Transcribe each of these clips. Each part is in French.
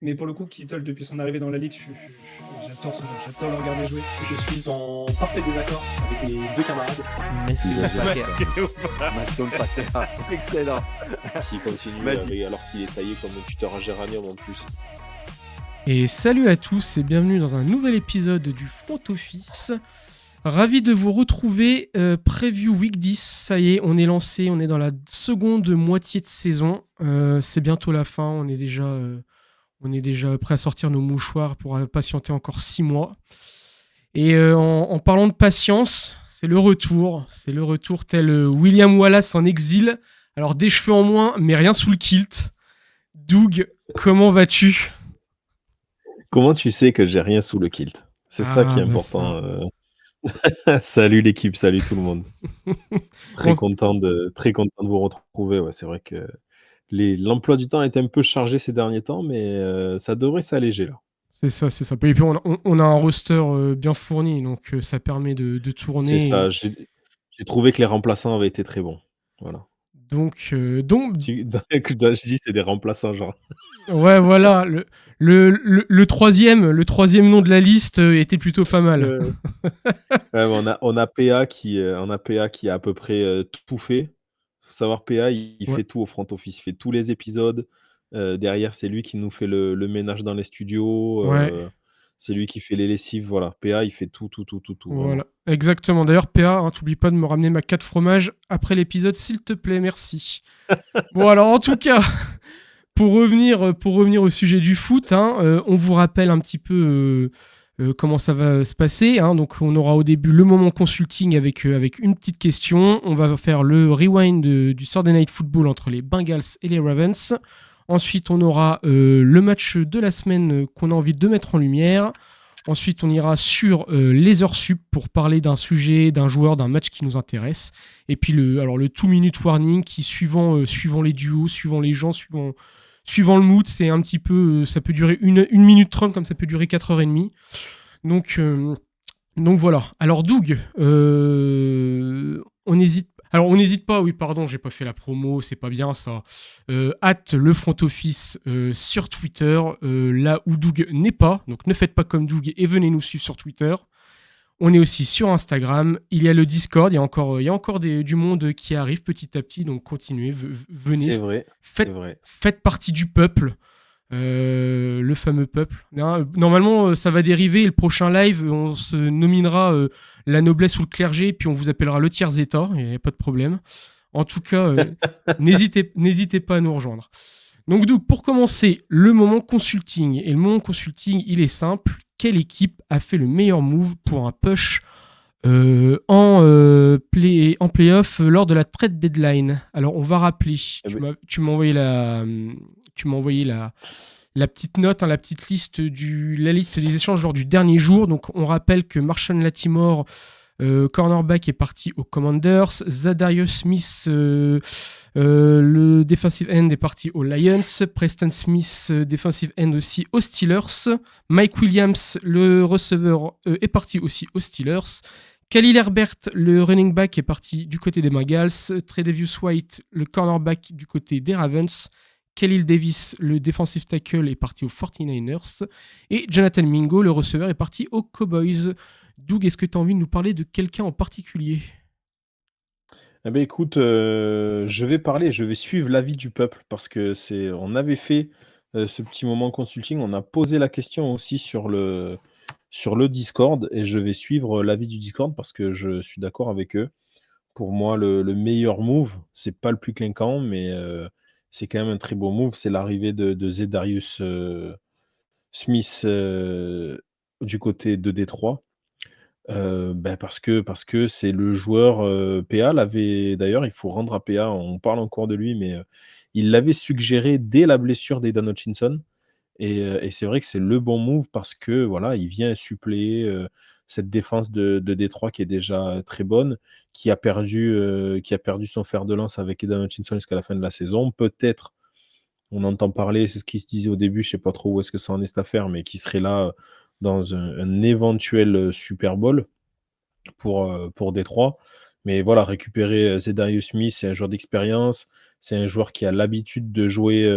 Mais pour le coup, Kittle, depuis son arrivée dans la ligue, j'adore ce joueur, j'adore le regarder jouer. Je suis en parfait désaccord avec les deux camarades. Masque Packer. Excellent. S'il continue Magique. alors qu'il est taillé comme un tuteur à géranium en plus. Et salut à tous et bienvenue dans un nouvel épisode du Front Office. Ravi de vous retrouver, preview week 10, ça y est, on est lancé, on est dans la seconde moitié de saison. C'est bientôt la fin, on est déjà prêt à sortir nos mouchoirs pour patienter encore 6 mois. Et en parlant de patience, c'est le retour tel William Wallace en exil. Alors des cheveux en moins, mais rien sous le kilt. Doug, comment vas-tu ? Comment tu sais que j'ai rien sous le kilt ? C'est ça qui est important. Salut l'équipe, salut tout le monde. Très content de vous retrouver. Ouais, c'est vrai que l'emploi du temps est un peu chargé ces derniers temps, mais ça devrait s'alléger là. C'est ça. Et puis on a un roster bien fourni, donc ça permet de tourner. C'est ça, j'ai trouvé que les remplaçants avaient été très bons. Voilà. Donc je dis c'est des remplaçants genre. Ouais, voilà, le troisième nom de la liste était plutôt pas mal. Ouais, on a PA qui a à peu près tout fait. Faut savoir, PA, il fait tout au front office, il fait tous les épisodes. Derrière, c'est lui qui nous fait le ménage dans les studios. Ouais. C'est lui qui fait les lessives. Voilà, PA, il fait tout. Voilà, Vraiment. exactement. D'ailleurs, PA, t'oublie pas de me ramener ma 4 fromages après l'épisode, s'il te plaît, merci. Bon, alors, en tout cas, pour revenir au sujet du foot, on vous rappelle un petit peu comment ça va se passer. Donc, on aura au début le moment consulting avec une petite question. On va faire le rewind du Thursday Night Football entre les Bengals et les Ravens. Ensuite, on aura le match de la semaine qu'on a envie de mettre en lumière. Ensuite, on ira sur les heures sup pour parler d'un sujet, d'un joueur, d'un match qui nous intéresse. Et puis le 2-minute warning qui, suivant les duos, suivant les gens, suivant le mood, c'est un petit peu, ça peut durer 1 minute 30 comme ça peut durer 4h30. Donc voilà. Alors Doug, on n'hésite pas, oui pardon, j'ai pas fait la promo, c'est pas bien ça. Le front office sur Twitter, là où Doug n'est pas, donc ne faites pas comme Doug et venez nous suivre sur Twitter. On est aussi sur Instagram, il y a le Discord, il y a encore du monde qui arrive petit à petit, donc continuez, venez. C'est vrai. Faites partie du peuple. Le fameux peuple. Normalement, ça va dériver. Et le prochain live, on se nominera la noblesse ou le clergé, puis on vous appellera le tiers-état. Il n'y a pas de problème. En tout cas, n'hésitez pas à nous rejoindre. Donc, pour commencer, le moment consulting. Et le moment consulting, il est simple. Quelle équipe a fait le meilleur move pour un push en playoff lors de la trade deadline? Alors, on va rappeler. Tu m'as envoyé la petite note, la petite liste la liste des échanges lors du dernier jour. Donc, on rappelle que Marshawn Lattimore, cornerback, est parti aux Commanders. Zadarius Smith, le defensive end, est parti aux Lions. Preston Smith, defensive end, aussi aux Steelers. Mike Williams, le receveur, est parti aussi aux Steelers. Khalil Herbert, le running back, est parti du côté des Bengals. Tre'Davious White, le cornerback, du côté des Ravens. Khalil Davis, le defensive tackle, est parti aux 49ers. Et Jonathan Mingo, le receveur, est parti aux Cowboys. Doug, est-ce que tu as envie de nous parler de quelqu'un en particulier ? Écoute, je vais suivre l'avis du peuple parce que on avait fait ce petit moment consulting, on a posé la question aussi sur le Discord et je vais suivre l'avis du Discord parce que je suis d'accord avec eux. Pour moi, le meilleur move, c'est pas le plus clinquant, mais c'est quand même un très beau move. C'est l'arrivée de Zedarius Smith du côté de Détroit. Parce que c'est le joueur, PA l'avait d'ailleurs, il faut rendre à PA, on parle encore de lui, mais il l'avait suggéré dès la blessure d'Aidan Hutchinson et c'est vrai que c'est le bon move parce que voilà, il vient suppléer, cette défense de Détroit qui est déjà très bonne, qui a perdu son fer de lance avec Aidan Hutchinson jusqu'à la fin de la saison. Peut-être, on entend parler, c'est ce qui se disait au début, je sais pas trop où est-ce que ça en est cette affaire, mais qui serait là dans un éventuel Super Bowl pour Détroit. Mais voilà, récupérer Zedarius Smith, c'est un joueur d'expérience, c'est un joueur qui a l'habitude de jouer.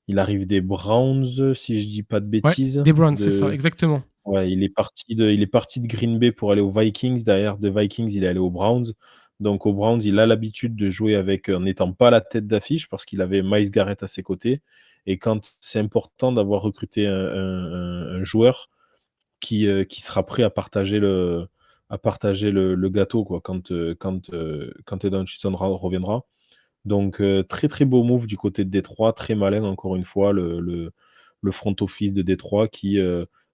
Il arrive des Browns, si je dis pas de Ouais, bêtises. des Browns, c'est ça, exactement. Ouais, il est parti de Green Bay pour aller aux Vikings. Derrière de Vikings, il est allé aux Browns. Donc aux Browns, il a l'habitude de jouer avec, en n'étant pas la tête d'affiche parce qu'il avait Myles Garrett à ses côtés. Et quand c'est important d'avoir recruté un joueur qui sera prêt à partager le gâteau quoi, quand Aidan Hutchinson reviendra. Donc très très beau move du côté de Détroit, très malin encore une fois, le front office de Détroit qui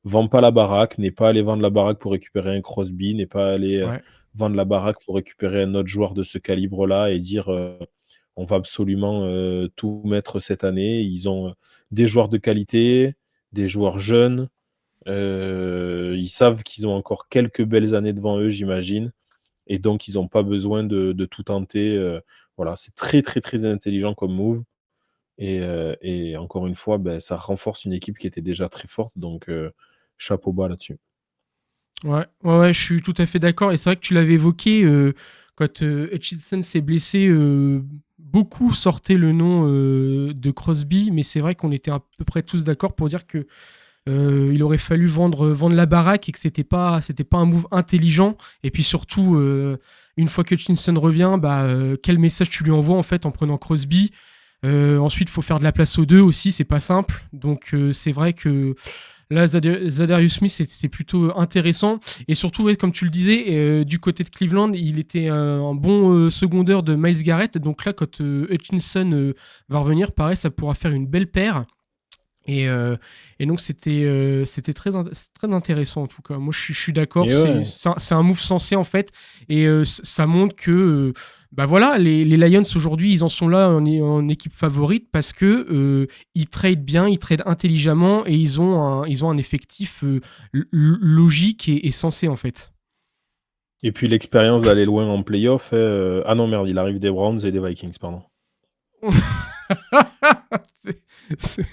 vend pas la baraque, n'est pas allé vendre la baraque pour récupérer un Crosby, n'est pas allé Ouais. vendre la baraque pour récupérer un autre joueur de ce calibre-là et dire on va absolument tout mettre cette année. Ils ont des joueurs de qualité, des joueurs jeunes. Ils savent qu'ils ont encore quelques belles années devant eux, j'imagine. Et donc, ils n'ont pas besoin de tout tenter. Voilà, c'est très, très, très intelligent comme move. Et encore une fois, ben, ça renforce une équipe qui était déjà très forte. Donc, chapeau bas là-dessus. Ouais, je suis tout à fait d'accord. Et c'est vrai que tu l'avais évoqué, quand Hutchinson s'est blessé, beaucoup sortaient le nom de Crosby, mais c'est vrai qu'on était à peu près tous d'accord pour dire que il aurait fallu vendre la baraque et que c'était pas un move intelligent. Et puis surtout, une fois que Hutchinson revient, quel message tu lui envoies en fait en prenant Crosby. Ensuite, il faut faire de la place aux deux aussi, c'est pas simple. Donc c'est vrai que là, Zadarius Smith, c'est plutôt intéressant. Et surtout, ouais, comme tu le disais, du côté de Cleveland, il était un bon secondeur de Myles Garrett. Donc là, quand Hutchinson va revenir, pareil, ça pourra faire une belle paire. Et donc c'était très intéressant en tout cas. Moi je suis d'accord, Et ouais. c'est un move sensé en fait. Et ça montre que voilà, les Lions aujourd'hui ils en sont là en équipe favorite parce que ils tradent bien, ils tradent intelligemment et ils ont un effectif logique et sensé en fait. Et puis, l'expérience d'aller loin en playoff. Ah non, merde, il arrive des Browns et des Vikings, pardon. C'est-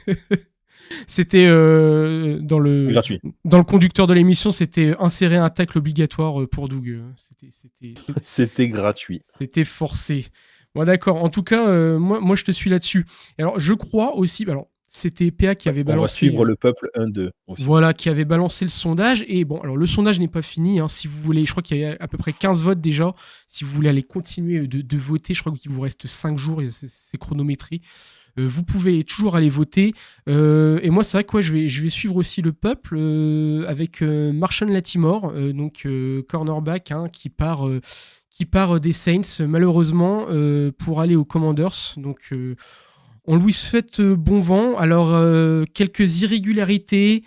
C'était C'est gratuit. dans le conducteur de l'émission, c'était insérer un tacle obligatoire pour Doug. C'était gratuit. C'était forcé. Bon, d'accord. En tout cas, moi, je te suis là-dessus. Et alors, je crois aussi. Alors, c'était PA qui avait On va balancé. suivre le peuple 1-2 aussi. Voilà, qui avait balancé le sondage. Et bon, alors le sondage n'est pas fini. Hein. Si vous voulez, je crois qu'il y a à peu près 15 votes déjà. Si vous voulez aller continuer de voter, je crois qu'il vous reste 5 jours et c'est chronométré. Vous pouvez toujours aller voter. Et moi, c'est vrai que ouais, je vais suivre aussi le peuple avec Marshon Lattimore, donc cornerback qui part des Saints, malheureusement, pour aller aux Commanders. Donc, on lui souhaite bon vent. Alors, quelques irrégularités,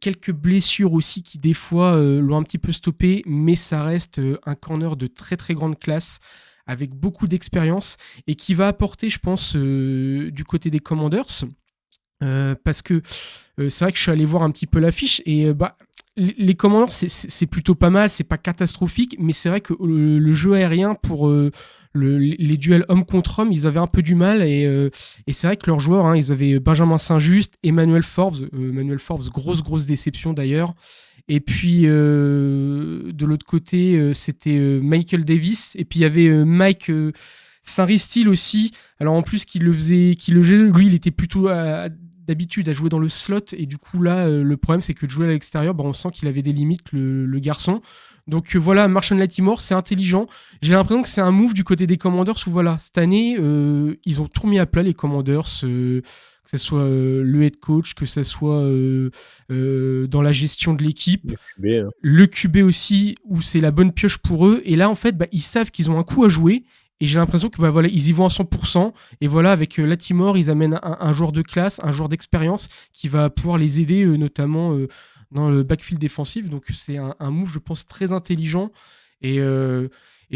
quelques blessures aussi qui, des fois, l'ont un petit peu stoppé, mais ça reste un corner de très, très grande classe, avec beaucoup d'expérience, et qui va apporter, je pense, du côté des Commanders. Parce que c'est vrai que je suis allé voir un petit peu l'affiche, et les Commanders, c'est plutôt pas mal, c'est pas catastrophique, mais c'est vrai que le jeu aérien pour les duels homme contre homme, ils avaient un peu du mal, et c'est vrai que leurs joueurs, ils avaient Benjamin Saint-Just, Emmanuel Forbes, grosse déception d'ailleurs. Et puis de l'autre côté, c'était Michael Davis, et puis il y avait Mike Saint-Ristil aussi. Alors en plus lui il était plutôt d'habitude à jouer dans le slot, et du coup là le problème c'est que de jouer à l'extérieur, on sent qu'il avait des limites, le garçon. Donc voilà, Marshon Lattimore, c'est intelligent. J'ai l'impression que c'est un move du côté des Commanders où voilà, cette année ils ont tout mis à plat, les Commanders, que ce soit le head coach, que ce soit dans la gestion de l'équipe, le QB aussi, où c'est la bonne pioche pour eux. Et là en fait ils savent qu'ils ont un coup à jouer. Et j'ai l'impression que voilà, ils y vont à 100%. Et voilà, avec Lattimore, ils amènent un joueur de classe, un joueur d'expérience qui va pouvoir les aider, notamment dans le backfield défensif. Donc c'est un move, je pense, très intelligent. Et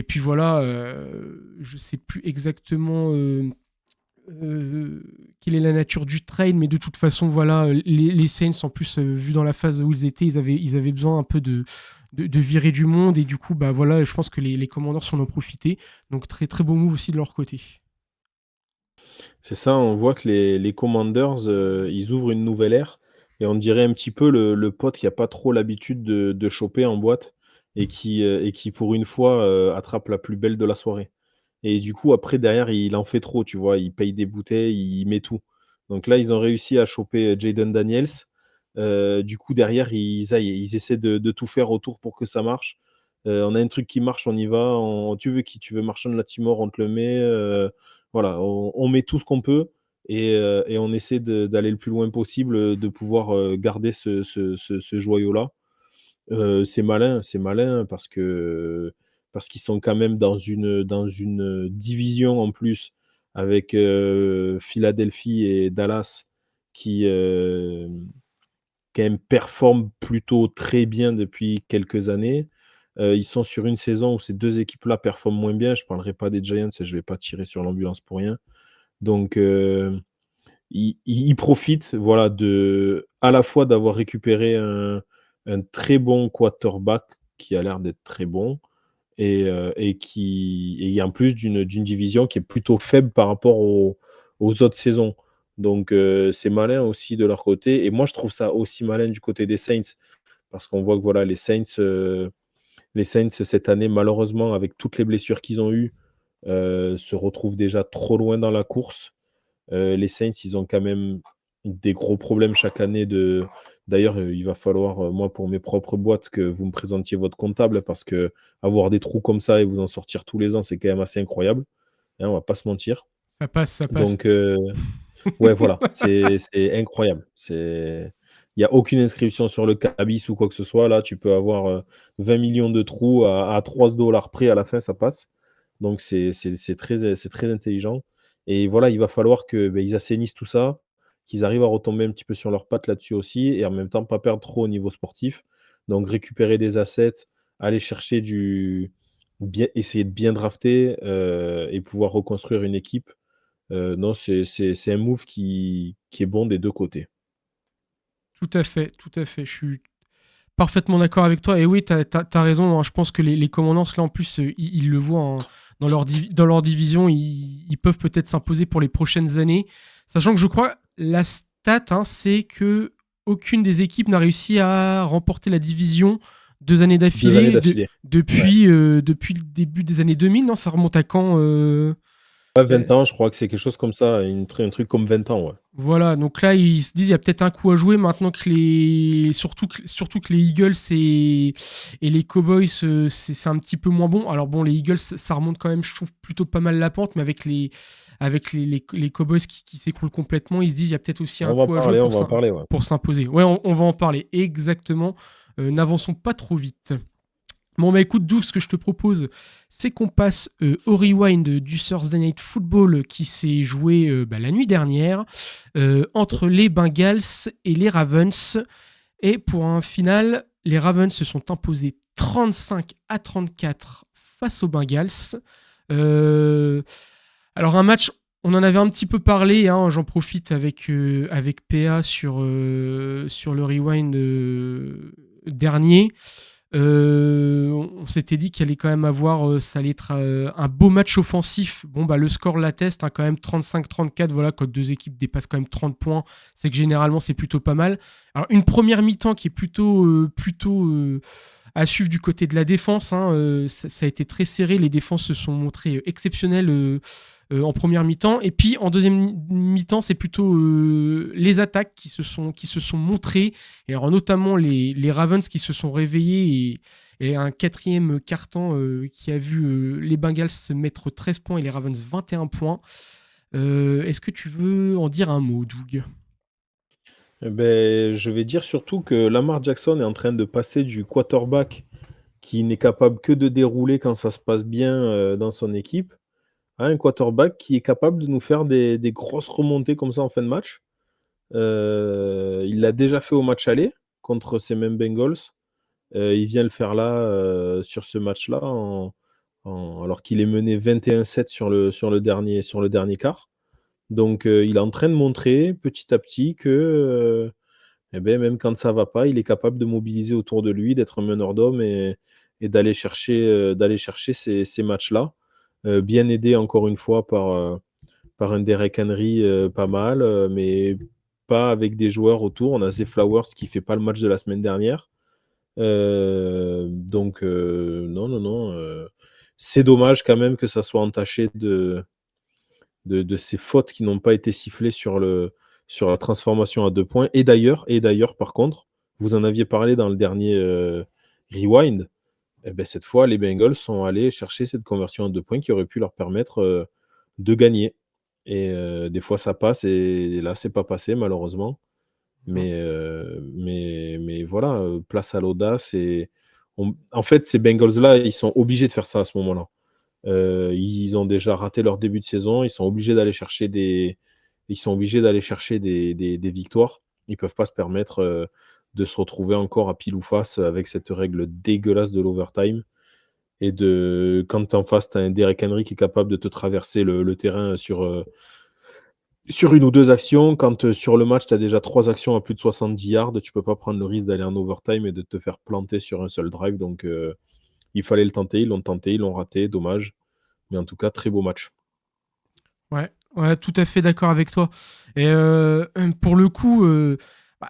puis voilà, je ne sais plus exactement quelle est la nature du trade, mais de toute façon, voilà, les Saints, en plus, vu dans la phase où ils étaient, ils avaient besoin un peu de virer du monde, et du coup voilà, je pense que les Commanders en ont profité, donc très très beau move aussi de leur côté. C'est ça, on voit que les Commanders ils ouvrent une nouvelle ère, et on dirait un petit peu le pote qui a pas trop l'habitude de choper en boîte et qui pour une fois attrape la plus belle de la soirée. Et du coup après derrière il en fait trop, tu vois, il paye des bouteilles, il met tout. Donc là, ils ont réussi à choper Jaden Daniels. Du coup, derrière, ils essaient de tout faire autour pour que ça marche. On a un truc qui marche, on y va. Tu veux Marchand de Latimore, on te le met. Voilà, on met tout ce qu'on peut et on essaie d'aller le plus loin possible, de pouvoir garder ce joyau-là. C'est malin parce qu'ils sont quand même dans une division en plus avec Philadelphie et Dallas qui quand même performent plutôt très bien depuis quelques années. Ils sont sur une saison où ces deux équipes-là performent moins bien. Je ne parlerai pas des Giants et je ne vais pas tirer sur l'ambulance pour rien. Donc, ils profitent voilà, à la fois d'avoir récupéré un très bon quarterback qui a l'air d'être très bon et en plus d'une division qui est plutôt faible par rapport aux autres saisons. Donc, c'est malin aussi de leur côté. Et moi, je trouve ça aussi malin du côté des Saints parce qu'on voit que voilà, les Saints, cette année, malheureusement, avec toutes les blessures qu'ils ont eues, se retrouvent déjà trop loin dans la course. Les Saints, ils ont quand même des gros problèmes chaque année. D'ailleurs, il va falloir, moi, pour mes propres boîtes, que vous me présentiez votre comptable parce que avoir des trous comme ça et vous en sortir tous les ans, c'est quand même assez incroyable. Hein, on va pas se mentir. Ça passe, ça passe. Donc, ouais, voilà, c'est incroyable. Il n'y a aucune inscription sur le cabis ou quoi que ce soit. Là, tu peux avoir 20 millions de trous à 3 dollars près à la fin, ça passe. Donc, c'est très intelligent. Et voilà, il va falloir qu'ils assainissent tout ça, qu'ils arrivent à retomber un petit peu sur leurs pattes là-dessus aussi, et en même temps, pas perdre trop au niveau sportif. Donc, récupérer des assets, aller chercher essayer de bien drafter et pouvoir reconstruire une équipe. Non, c'est un move qui est bon des deux côtés. Tout à fait, tout à fait. Je suis parfaitement d'accord avec toi. Et oui, tu as raison. Hein. Je pense que les commandances, là, en plus, ils le voient dans leur division. Ils peuvent peut-être s'imposer pour les prochaines années. Sachant que je crois, la stat, hein, c'est que aucune des équipes n'a réussi à remporter la division 2 années 2 années d'affilée d'affilée. Ouais. depuis le début des années 2000. Non, ça remonte à quand 20 ans, je crois que c'est quelque chose comme ça, un truc comme 20 ans, ouais. Voilà, donc là, ils se disent il y a peut-être un coup à jouer maintenant que surtout que les Eagles et les Cowboys, c'est un petit peu moins bon. Alors bon, les Eagles, ça remonte quand même, je trouve, plutôt pas mal la pente, mais avec les Cowboys qui s'écroulent complètement, ils se disent il y a peut-être aussi un coup à jouer on va en parler, ouais. pour s'imposer. Ouais, on va en parler, exactement. N'avançons pas trop vite. Bon, bah écoute, Doug, ce que je te propose, c'est qu'on passe au rewind du Thursday Night Football qui s'est joué la nuit dernière entre les Bengals et les Ravens. Et pour un final, les Ravens se sont imposés 35-34 face aux Bengals. Alors un match, on en avait un petit peu parlé, hein, j'en profite avec PA sur le rewind dernier. On s'était dit qu'il allait quand même avoir, ça allait être un beau match offensif. Bon, bah, le score l'atteste, hein, quand même 35-34. Voilà, quand deux équipes dépassent quand même 30 points, c'est que généralement c'est plutôt pas mal. Alors, une première mi-temps qui est plutôt à suivre du côté de la défense. Hein, ça a été très serré. Les défenses se sont montrées exceptionnelles en première mi-temps. Et puis en deuxième mi-temps, c'est plutôt les attaques qui se sont montrées. Et alors notamment les Ravens qui se sont réveillés et un quatrième quart-temps qui a vu les Bengals se mettre 13 points et les Ravens 21 points. Est-ce que tu veux en dire un mot, Doug ? Je vais dire surtout que Lamar Jackson est en train de passer du quarterback qui n'est capable que de dérouler quand ça se passe bien dans son équipe à un quarterback qui est capable de nous faire des grosses remontées comme ça en fin de match. Il l'a déjà fait au match aller contre ces mêmes Bengals. Il vient le faire là sur ce match-là alors qu'il est mené 21-7 sur le dernier quart. Donc il est en train de montrer petit à petit que même quand ça va pas, il est capable de mobiliser autour de lui, d'être un meneur d'hommes et d'aller chercher ces matchs-là. Bien aidé encore une fois par un Derek Henry pas mal, mais pas avec des joueurs autour. On a Zay Flowers qui fait pas le match de la semaine dernière. Donc non. C'est dommage quand même que ça soit entaché de ces fautes qui n'ont pas été sifflées sur le sur la transformation à 2 points. Et d'ailleurs, par contre, vous en aviez parlé dans le dernier Rewind. Eh ben, cette fois, les Bengals sont allés chercher cette conversion à 2 points qui aurait pu leur permettre de gagner. Et des fois, ça passe, et là, c'est pas passé, malheureusement. Mais voilà, place à l'audace. En fait, ces Bengals-là, ils sont obligés de faire ça à ce moment-là. Ils ont déjà raté leur début de saison, ils sont obligés d'aller chercher des victoires. Ils peuvent pas se permettre de se retrouver encore à pile ou face avec cette règle dégueulasse de l'overtime. Et quand en face, tu as un Derrick Henry qui est capable de te traverser le terrain sur une ou deux actions, quand sur le match, tu as déjà 3 actions à plus de 70 yards, tu peux pas prendre le risque d'aller en overtime et de te faire planter sur un seul drive. Donc, il fallait le tenter, ils l'ont raté, dommage. Mais en tout cas, très beau match. Ouais, tout à fait d'accord avec toi. Et pour le coup,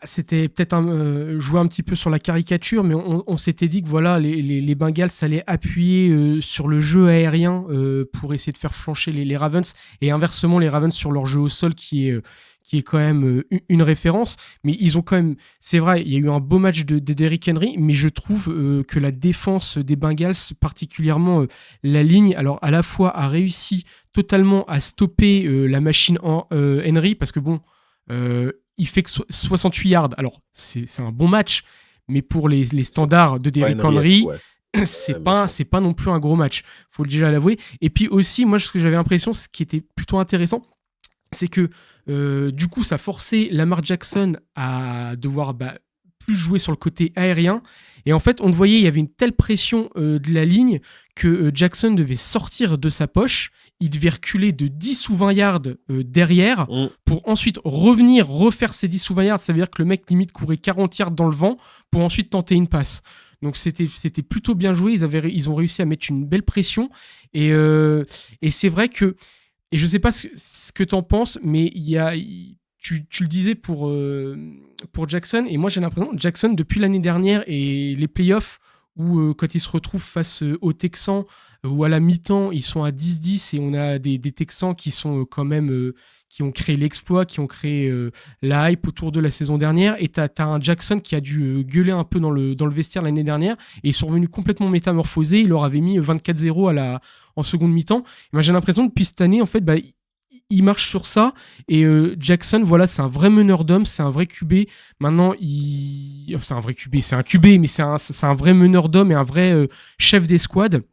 c'était peut-être jouer un petit peu sur la caricature, mais on s'était dit que voilà, les Bengals allaient appuyer sur le jeu aérien pour essayer de faire flancher les Ravens, et inversement les Ravens sur leur jeu au sol qui est quand même une référence. Mais ils ont quand même, c'est vrai, il y a eu un beau match de Derrick Henry, mais je trouve que la défense des Bengals, particulièrement la ligne, alors à la fois a réussi totalement à stopper la machine Henry, parce que bon, il fait que 68 yards. Alors, c'est un bon match, mais pour les standards de Derrick Henry, ouais. c'est pas non plus un gros match. Faut déjà l'avouer. Et puis aussi, moi, ce que j'avais l'impression, ce qui était plutôt intéressant, c'est que du coup, ça forçait Lamar Jackson à devoir plus jouer sur le côté aérien. Et en fait, on le voyait, il y avait une telle pression de la ligne que Jackson devait sortir de sa poche. Il devait reculer de 10 ou 20 yards derrière pour ensuite refaire ses 10 ou 20 yards. Ça veut dire que le mec limite courait 40 yards dans le vent pour ensuite tenter une passe. Donc c'était plutôt bien joué. Ils ont réussi à mettre une belle pression. Et c'est vrai que, et je sais pas ce que t'en penses, mais tu le disais pour Jackson, et moi j'ai l'impression que Jackson, depuis l'année dernière et les playoffs, où quand ils se retrouvent face aux Texans, où à la mi-temps ils sont à 10-10 et on a des Texans qui sont quand même qui ont créé l'exploit, qui ont créé la hype autour de la saison dernière, et t'as un Jackson qui a dû gueuler un peu dans le vestiaire l'année dernière, et ils sont revenus complètement métamorphosés. Il leur avait mis 24-0 en seconde mi-temps. Et moi j'ai l'impression que depuis cette année, en fait, il marche sur ça, et Jackson, voilà, c'est un vrai meneur d'hommes, c'est un vrai QB. Maintenant, c'est un vrai QB, c'est un QB, mais c'est un vrai meneur d'hommes et un vrai chef d'escouade.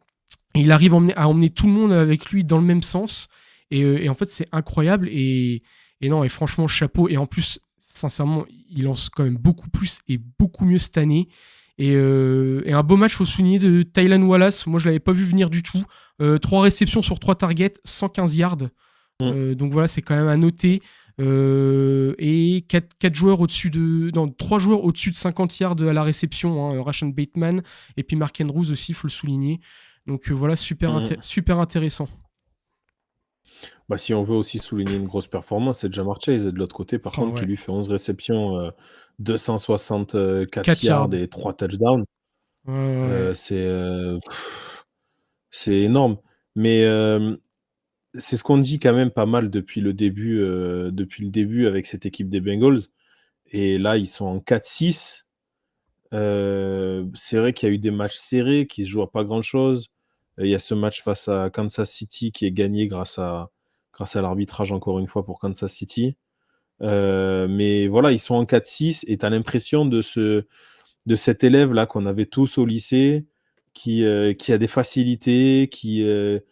Et il arrive à emmener tout le monde avec lui dans le même sens. Et en fait, c'est incroyable. Et non, et franchement, chapeau. Et en plus, sincèrement, il lance quand même beaucoup plus et beaucoup mieux cette année. Et un beau match, faut souligner, de Tylan Wallace. Moi, je l'avais pas vu venir du tout. 3 réceptions sur 3 targets, 115 yards. Donc voilà, c'est quand même à noter. Et 3 joueurs au-dessus de 50 yards à la réception, hein, Rashan Bateman et puis Mark Andrews aussi, il faut le souligner. Donc voilà, super intéressant. Si on veut aussi souligner une grosse performance, c'est Ja'Marr Chase de l'autre côté, par contre, qui lui fait 11 réceptions, 264 yards et 3 touchdowns. C'est énorme. Mais c'est ce qu'on dit quand même pas mal depuis le début avec cette équipe des Bengals. Et là, ils sont en 4-6. C'est vrai qu'il y a eu des matchs serrés qui se jouent à pas grand-chose. Il y a ce match face à Kansas City qui est gagné grâce à l'arbitrage, encore une fois, pour Kansas City. Mais voilà, ils sont en 4-6, et tu as l'impression de cet élève-là qu'on avait tous au lycée, qui a des facilités, qui est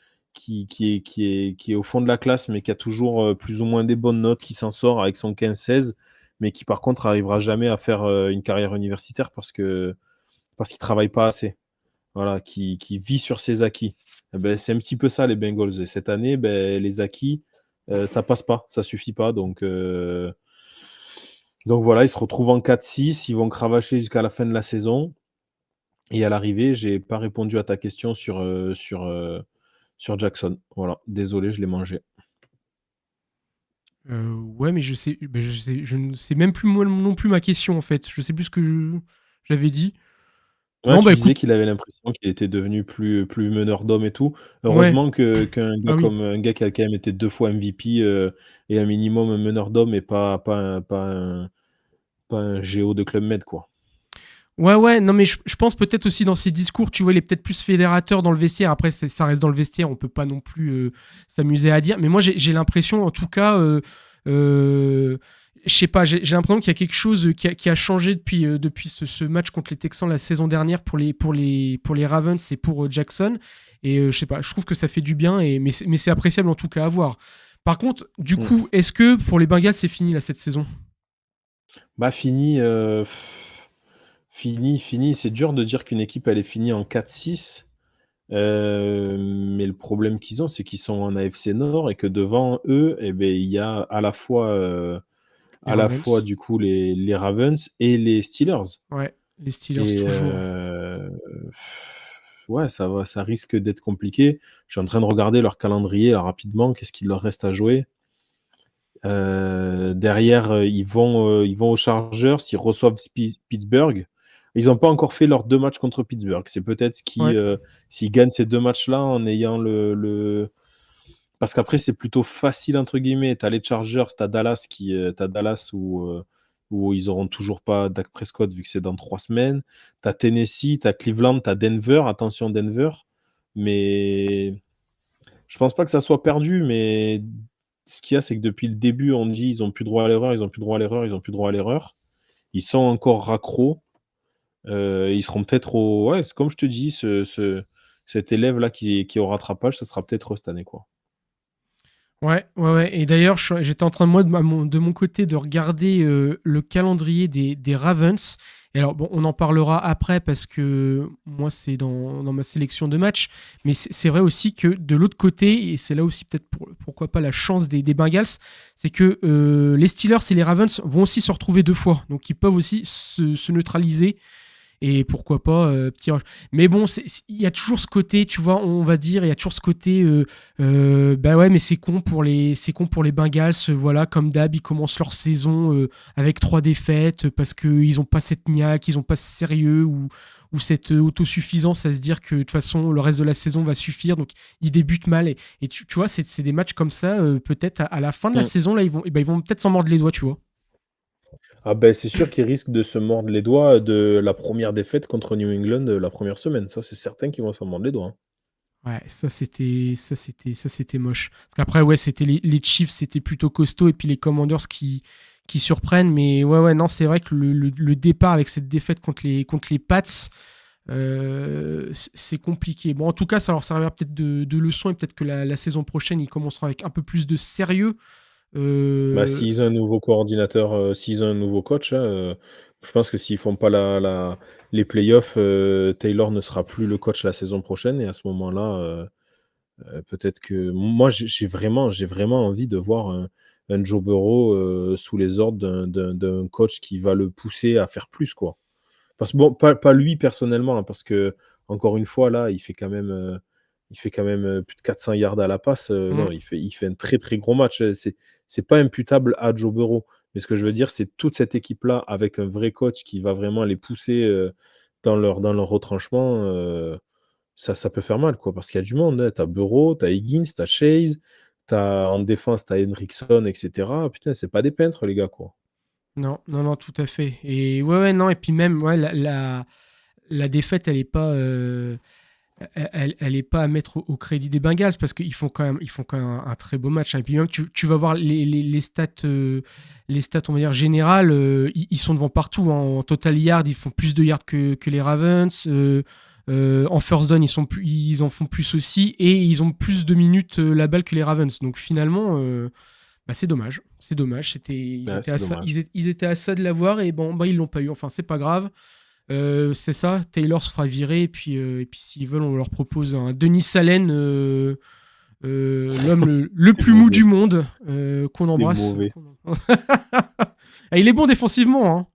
au fond de la classe, mais qui a toujours plus ou moins des bonnes notes, qui s'en sort avec son 15-16, mais qui par contre n'arrivera jamais à faire une carrière universitaire parce qu'il ne travaille pas assez. Voilà, qui vit sur ses acquis. C'est un petit peu ça, les Bengals. Et cette année, les acquis, ça passe pas, ça suffit pas. Donc voilà, ils se retrouvent en 4-6, ils vont cravacher jusqu'à la fin de la saison. Et à l'arrivée, j'ai pas répondu à ta question sur Jackson. Voilà, désolé, je l'ai mangé. Ouais, mais je ne sais même plus moi non plus ma question, en fait. Je sais plus ce que j'avais dit. Ouais, Non, tu bah disais écoute, qu'il avait l'impression qu'il était devenu plus meneur d'hommes et tout. ouais, Heureusement qu'un ah gars oui. comme un gars qui a quand même été 2 fois MVP, est un minimum un meneur d'hommes et pas un géo de Club Med, quoi. Ouais, ouais, non, mais je pense peut-être aussi dans ses discours, tu vois, il est peut-être plus fédérateur dans le vestiaire. Après, ça reste dans le vestiaire, on peut pas non plus s'amuser à dire. Mais moi, j'ai l'impression, en tout cas, je sais pas, j'ai l'impression qu'il y a quelque chose qui a changé depuis ce match contre les Texans la saison dernière pour les Ravens et pour Jackson. Et je sais pas, je trouve que ça fait du bien, mais c'est appréciable en tout cas à voir. Par contre, du Mmh. coup, est-ce que pour les Bengals, c'est fini là cette saison? Bah, fini, c'est dur de dire qu'une équipe elle est finie en 4-6, mais le problème qu'ils ont, c'est qu'ils sont en AFC Nord et que devant eux, et beh, il y a Les à la fois Ravens. du coup les Ravens et les Steelers Ouais, les Steelers et toujours. ouais, ça risque d'être compliqué. Je suis en train de regarder leur calendrier là rapidement, qu'est-ce qu'il leur reste à jouer? Derrière, ils vont aux Chargers, ils reçoivent Pittsburgh. Ils n'ont pas encore fait leurs 2 matchs contre Pittsburgh. C'est peut-être ce qui, Ouais. s'ils gagnent ces 2 matchs-là en ayant parce qu'après c'est plutôt «facile» entre guillemets. Tu as les Chargers, tu as Dallas où ils auront toujours pas Dak Prescott vu que c'est dans 3 semaines. Tu as Tennessee, tu as Cleveland, tu as Denver. Attention Denver, mais je pense pas que ça soit perdu, mais ce qu'il y a, c'est que depuis le début, on dit ils ont plus droit à l'erreur, ils ont plus droit à l'erreur, ils ont plus droit à l'erreur. Ils sont encore raccros. Ils seront peut-être ouais, c'est comme je te dis, cet élève-là qui est au rattrapage, ça sera peut-être eux cette année, quoi. Ouais, ouais, ouais. Et d'ailleurs, j'étais en train, moi, de mon côté, de regarder le calendrier des Ravens. Et alors, bon, on en parlera après parce que moi, c'est dans ma sélection de matchs. Mais c'est vrai aussi que de l'autre côté, et c'est là aussi peut-être pourquoi pas la chance des Bengals, c'est que les Steelers et les Ravens vont aussi se retrouver 2 fois. Donc, ils peuvent aussi se neutraliser. Et pourquoi pas petit rush. Mais bon, il y a toujours ce côté, tu vois, on va dire, il y a toujours ce côté, bah ouais, mais c'est con pour les Bengals, voilà, comme d'hab, ils commencent leur saison avec 3 défaites parce qu'ils n'ont pas cette niaque, ils n'ont pas ce sérieux ou cette autosuffisance à se dire que de toute façon, le reste de la saison va suffire, donc ils débutent mal. Et tu vois, c'est des matchs comme ça, peut-être à la fin de la Mmh. saison, là, ils vont peut-être s'en mordre les doigts, tu vois. Ah ben c'est sûr qu'ils risquent de se mordre les doigts de la première défaite contre New England, la première semaine. Ça, c'est certain qu'ils vont s'en mordre les doigts, hein. Ouais, ça c'était moche. Parce qu'après, ouais, c'était les Chiefs, c'était plutôt costaud, et puis les Commanders qui surprennent. Mais ouais, ouais, non, c'est vrai que le départ avec cette défaite contre les Pats, c'est compliqué. Bon, en tout cas, ça leur servira peut-être de leçon, et peut-être que la saison prochaine, ils commenceront avec un peu plus de sérieux. Bah, Euh, s'ils ont un nouveau coordinateur, s'ils ont un nouveau coach, là, je pense que s'ils font pas les playoffs, Taylor ne sera plus le coach la saison prochaine et à ce moment-là, peut-être que moi j'ai vraiment envie de voir un Joe Burrow, sous les ordres d'un coach qui va le pousser à faire plus, quoi. Parce que bon, pas lui personnellement, hein, parce que encore une fois là, il fait quand même plus de 400 yards à la passe, mm, non, il fait un très, très gros match, c'est pas imputable à Joe Burrow. Mais ce que je veux dire, c'est toute cette équipe-là avec un vrai coach qui va vraiment les pousser, dans leur retranchement, ça peut faire mal, quoi. Parce qu'il y a du monde, hein. Tu as Burrow, tu as Higgins, tu as Chase, en défense, tu as Hendrickson et cetera. Putain, c'est pas des peintres les gars, quoi. non, non, non, tout à fait. Et ouais, ouais, non, et puis même, ouais, la défaite, elle est pas. Elle est pas à mettre au crédit des Bengals parce qu'ils font quand même un très beau match, hein. Et puis même, tu vas voir les stats, on va dire, générales, ils sont devant partout, hein. En total yard, ils font plus de yards que les Ravens. En first down, ils en font plus aussi. Et ils ont plus de minutes la balle que les Ravens. Donc finalement, bah, c'est dommage. C'est dommage. Ils Ouais, étaient c'est à ça, dommage. ils étaient à ça de l'avoir. Et bon, bah, ils l'ont pas eu. Enfin, c'est pas grave. C'est ça, Taylor se fera virer, et puis s'ils veulent, on leur propose un Denis Allen, l'homme le Des plus mou du mauvais, monde, qu'on des embrasse. mauvais. Ah, il est bon défensivement, hein.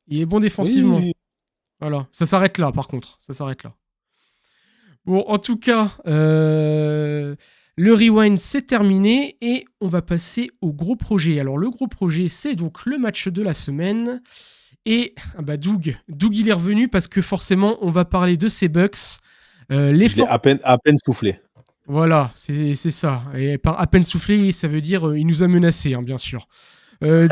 Il est bon Oui, défensivement. oui, Voilà, ça s'arrête là, par contre. Ça s'arrête là. Bon, en tout cas, le rewind, c'est terminé, et on va passer au gros projet. Alors, le gros projet, c'est donc le match de la semaine. Et Doug, il est revenu parce que forcément, on va parler de ces Bucks. Les Je l'ai à peine soufflé. Voilà, c'est ça. Et par à peine soufflé, ça veut dire il nous a menacés, hein, bien sûr. Donc,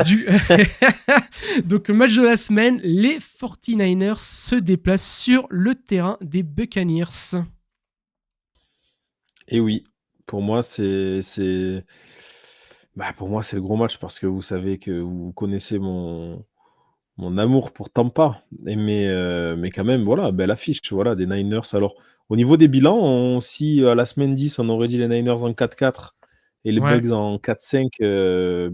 match de la semaine, les 49ers se déplacent sur le terrain des Buccaneers. Et oui, pour moi, pour moi, c'est le gros match parce que vous savez que vous connaissez mon amour pour Tampa. Mais quand même, voilà, belle affiche, voilà, des Niners. Alors, au niveau des bilans, si à la semaine 10, on aurait dit les Niners en 4-4 et les Ouais. Bucks en 4-5,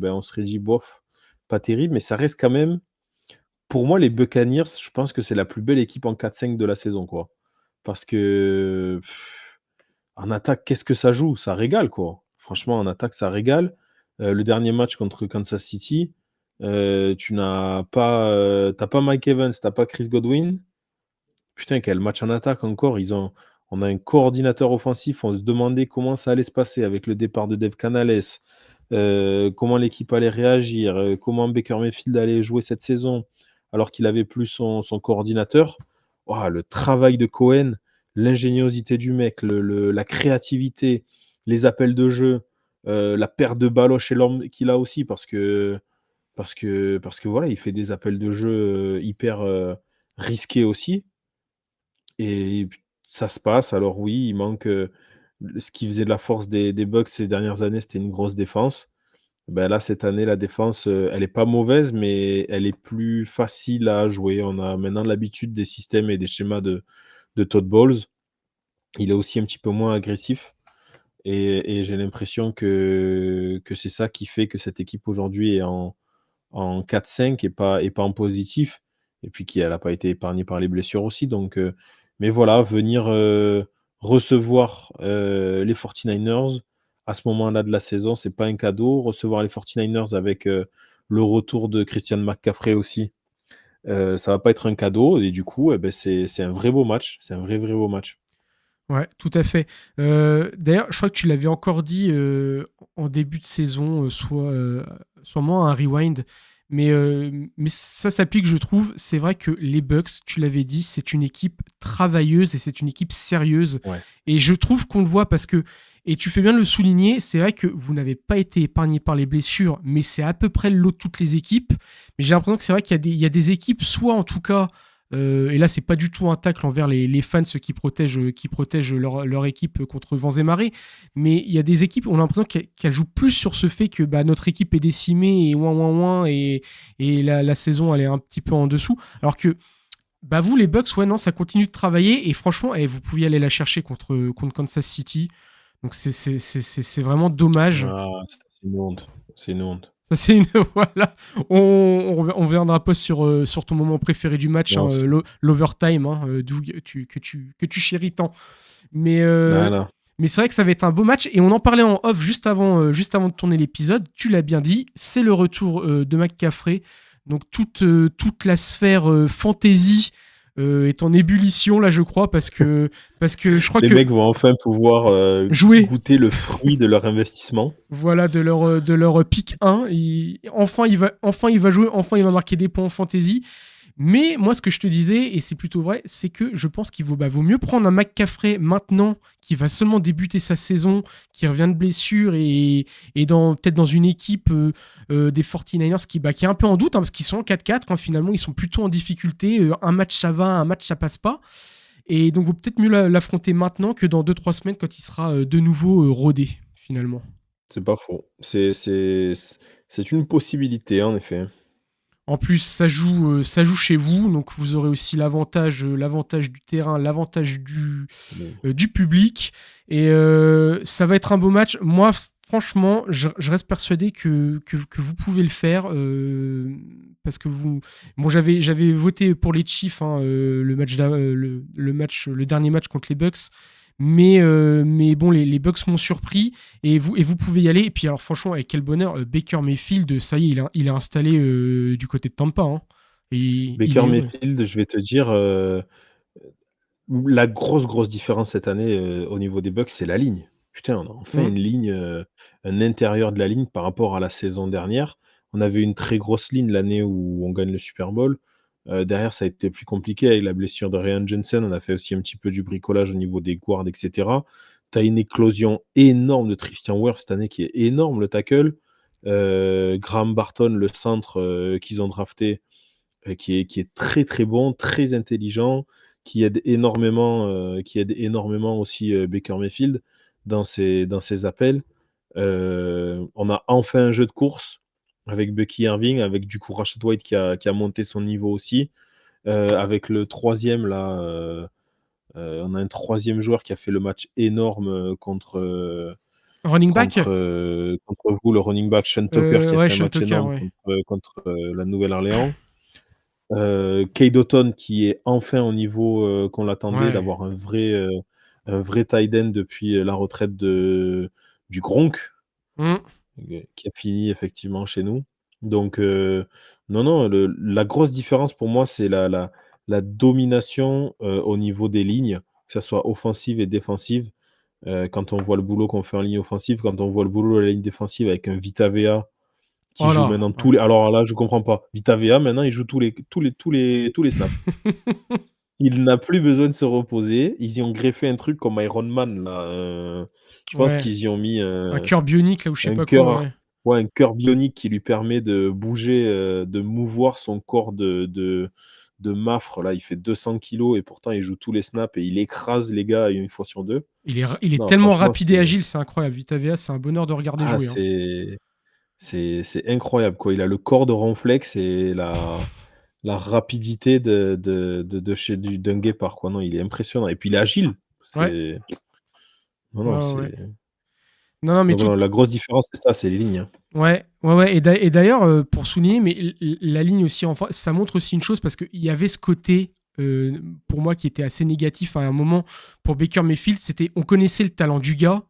on serait dit bof, pas terrible, mais ça reste quand même, pour moi, les Buccaneers, je pense que c'est la plus belle équipe en 4-5 de la saison, quoi. Parce que en attaque, qu'est-ce que ça joue? Ça régale, quoi. Franchement, en attaque, ça régale. Le dernier match contre Kansas City, tu n'as pas, t'as pas Mike Evans, t'as pas Chris Godwin. Putain, quel match en attaque encore. On a un coordinateur offensif. On se demandait comment ça allait se passer avec le départ de Dave Canales, comment l'équipe allait réagir, comment Baker Mayfield allait jouer cette saison, alors qu'il avait plus son coordinateur. Oh, le travail de Cohen, l'ingéniosité du mec, la créativité, les appels de jeu, la perte de ballon chez l'homme qu'il a aussi, parce que voilà, il fait des appels de jeu hyper risqués aussi. Et ça se passe. Alors oui, il manque ce qui faisait de la force des Bucks ces dernières années, c'était une grosse défense. Ben là, cette année, la défense, elle est pas mauvaise, mais elle est plus facile à jouer. On a maintenant l'habitude des systèmes et des schémas de Todd Bowles. Il est aussi un petit peu moins agressif. Et j'ai l'impression que c'est ça qui fait que cette équipe aujourd'hui est en 4-5 et pas en positif. Et puis qu'elle n'a pas été épargnée par les blessures aussi. Donc, mais voilà, venir recevoir les 49ers à ce moment-là de la saison, c'est pas un cadeau. Recevoir les 49ers avec le retour de Christian McCaffrey aussi, ça va pas être un cadeau. Et du coup, c'est un vrai beau match. C'est un vrai beau match. Ouais, tout à fait. D'ailleurs, je crois que tu l'avais encore dit en début de saison, sûrement un rewind, mais ça s'applique, je trouve. C'est vrai que les Bucks, tu l'avais dit, c'est une équipe travailleuse et c'est une équipe sérieuse. Ouais. Et je trouve qu'on le voit parce que, et tu fais bien de le souligner, c'est vrai que vous n'avez pas été épargné par les blessures, mais c'est à peu près le lot de toutes les équipes. Mais j'ai l'impression que c'est vrai il y a des équipes, soit en tout cas et là, c'est pas du tout un tacle envers les fans, ceux qui protègent leur équipe contre vents et marées. Mais il y a des équipes, on a l'impression qu'elles jouent plus sur ce fait que notre équipe est décimée et ouin ouin ouin et la saison elle est un petit peu en dessous. Alors que vous, les Bucks, ouais, non, ça continue de travailler et franchement, vous pouviez aller la chercher contre Kansas City. Donc c'est vraiment dommage. Ah, c'est une honte. C'est une honte. Ça, c'est une. Voilà. On reviendra pas sur ton moment préféré du match, Non, hein, l'overtime, hein, Doug, que tu chéris tant. Mais, voilà. mais c'est vrai que ça va être un beau match. Et on en parlait en off juste avant de tourner l'épisode. Tu l'as bien dit, c'est le retour de McCaffrey. Donc, toute la sphère fantasy est en ébullition, là, je crois, parce que je crois Les que mecs vont enfin pouvoir jouer. goûter le fruit de leur investissement. Voilà, de leur pick 1. Enfin, il va jouer, enfin, il va marquer des points en fantasy. Mais moi, ce que je te disais, et c'est plutôt vrai, c'est que je pense qu'il vaut mieux prendre un McCaffrey maintenant, qui va seulement débuter sa saison, qui revient de blessure, et peut-être dans une équipe des 49ers qui est un peu en doute, hein, parce qu'ils sont en 4-4, hein, finalement, ils sont plutôt en difficulté. Un match, ça va, un match, ça passe pas. Et donc, vaut peut-être mieux l'affronter maintenant que dans 2-3 semaines, quand il sera de nouveau rodé, finalement. C'est pas faux. C'est une possibilité, en effet. En plus, ça joue chez vous, donc vous aurez aussi l'avantage du terrain, l'avantage du public. Et ça va être un beau match. Moi, franchement, je reste persuadé que vous pouvez le faire. Parce que vous. Bon, j'avais voté pour les Chiefs, hein, le dernier match contre les Bucks. Mais bon, les Bucks m'ont surpris et vous pouvez y aller. Et puis alors franchement, avec quel bonheur, Baker Mayfield, ça y est, il est installé du côté de Tampa, hein. Et il Baker est heureux. Mayfield, je vais te dire, la grosse différence cette année au niveau des Bucks, c'est la ligne. Putain, on a enfin Mm. une ligne, un intérieur de la ligne par rapport à la saison dernière. On avait une très grosse ligne l'année où on gagne le Super Bowl. Derrière, ça a été plus compliqué avec la blessure de Ryan Jensen. On a fait aussi un petit peu du bricolage au niveau des guards, etc. Tu as une éclosion énorme de Tristan Wirfs cette année qui est énorme, le tackle. Graham Barton, le centre qu'ils ont drafté, qui est très très bon, très intelligent, qui aide énormément aussi Baker Mayfield dans ses appels. On a enfin un jeu de course avec Bucky Irving, avec du coup Rashad White qui a monté son niveau aussi. Avec le troisième, là, on a un troisième joueur qui a fait le match énorme contre Running back contre vous, le running back Sean Tucker, qui a ouais, fait un Sean match Tucker, énorme ouais. contre la Nouvelle-Orléans. Cade Otton qui est enfin au niveau qu'on l'attendait, Ouais. d'avoir un vrai tight end depuis la retraite du Gronk, qui a fini effectivement chez nous. Donc, non, la grosse différence pour moi, c'est la domination au niveau des lignes, que ça soit offensive et défensive. Quand on voit le boulot qu'on fait en ligne offensive, quand on voit le boulot à la ligne défensive avec un Vita Vea qui joue maintenant tous les. Alors là, je comprends pas. Vita Vea, maintenant, il joue tous les snaps. Il n'a plus besoin de se reposer. Ils y ont greffé un truc comme Iron Man, là. Je pense qu'ils y ont mis un cœur bionique, là, ou je sais un pas cœur, quoi. Ouais. un cœur bionique qui lui permet de bouger, de mouvoir son corps de mafre. Là, il fait 200 kilos et pourtant, il joue tous les snaps et il écrase les gars une fois sur deux. Il est Non, tellement franchement, rapide et agile, c'est incroyable. Vita Vea, c'est un bonheur de regarder jouer. c'est incroyable, quoi. Il a le corps de Ronflex et la rapidité chez d'un guépard, quoi. Non, il est impressionnant. Et puis, il est agile. Ouais. Non, Ouais. c'est... Non, mais Donc, la grosse différence, c'est ça, c'est les lignes. Ouais. Et d'ailleurs, pour souligner, mais la ligne aussi, enfin, ça montre aussi une chose parce qu'il y avait ce côté, pour moi, qui était assez négatif à un moment pour Baker Mayfield. C'était, on connaissait le talent du gars,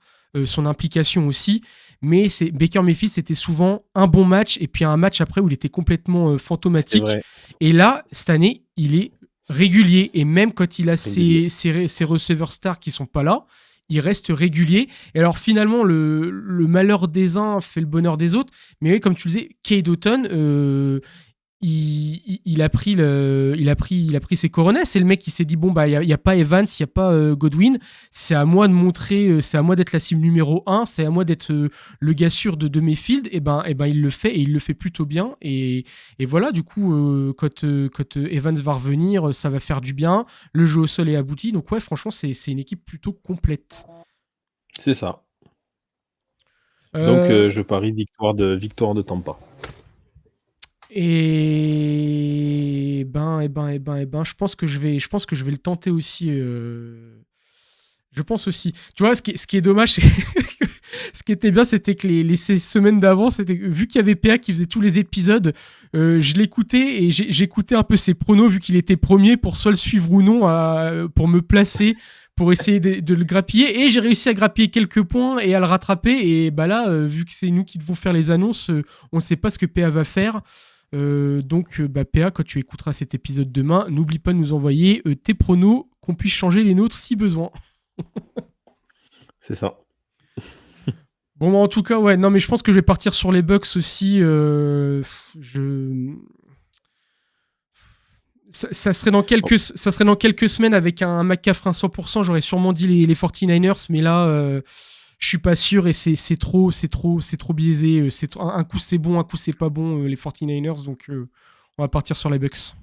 son implication aussi, mais Baker Mayfield, c'était souvent un bon match et puis un match après où il était complètement fantomatique. Et là, cette année, il est régulier et même quand il a ses receveurs stars qui sont pas là, il reste régulier. Et alors finalement, le malheur des uns fait le bonheur des autres. Mais oui, comme tu le disais, Cade Otton, il a pris ses coronets. C'est le mec qui s'est dit bon bah il y a pas Evans, il y a pas Godwin. C'est à moi de montrer, c'est à moi d'être la cible numéro 1, c'est à moi d'être le gars sûr de Mayfield. Et ben il le fait et il le fait plutôt bien. Et voilà, du coup quand Evans va revenir, ça va faire du bien. Le jeu au sol est abouti. Donc ouais, franchement c'est une équipe plutôt complète. C'est ça. Donc je parie victoire de Tampa. Et ben, je pense que je vais le tenter aussi. Je pense aussi. Tu vois, ce qui est dommage, c'est que ce qui était bien, c'était que ces semaines d'avant, c'était vu qu'il y avait PA qui faisait tous les épisodes, je l'écoutais et j'écoutais un peu ses pronos vu qu'il était premier pour soit le suivre ou non, pour me placer, pour essayer de le grappiller. Et j'ai réussi à grappiller quelques points et à le rattraper. Et bah là, vu que c'est nous qui devons faire les annonces, on ne sait pas ce que PA va faire. Donc PA, quand tu écouteras cet épisode demain, n'oublie pas de nous envoyer tes pronos, qu'on puisse changer les nôtres si besoin. C'est ça. Bon, en tout cas, ouais, non, mais je pense que je vais partir sur les Bucks aussi. Ça serait dans quelques semaines avec un McCaffrey 100%. J'aurais sûrement dit les 49ers, mais là, je suis pas sûr et c'est trop biaisé. Un coup c'est bon, un coup c'est pas bon, les 49ers. Donc, on va partir sur les Bucks.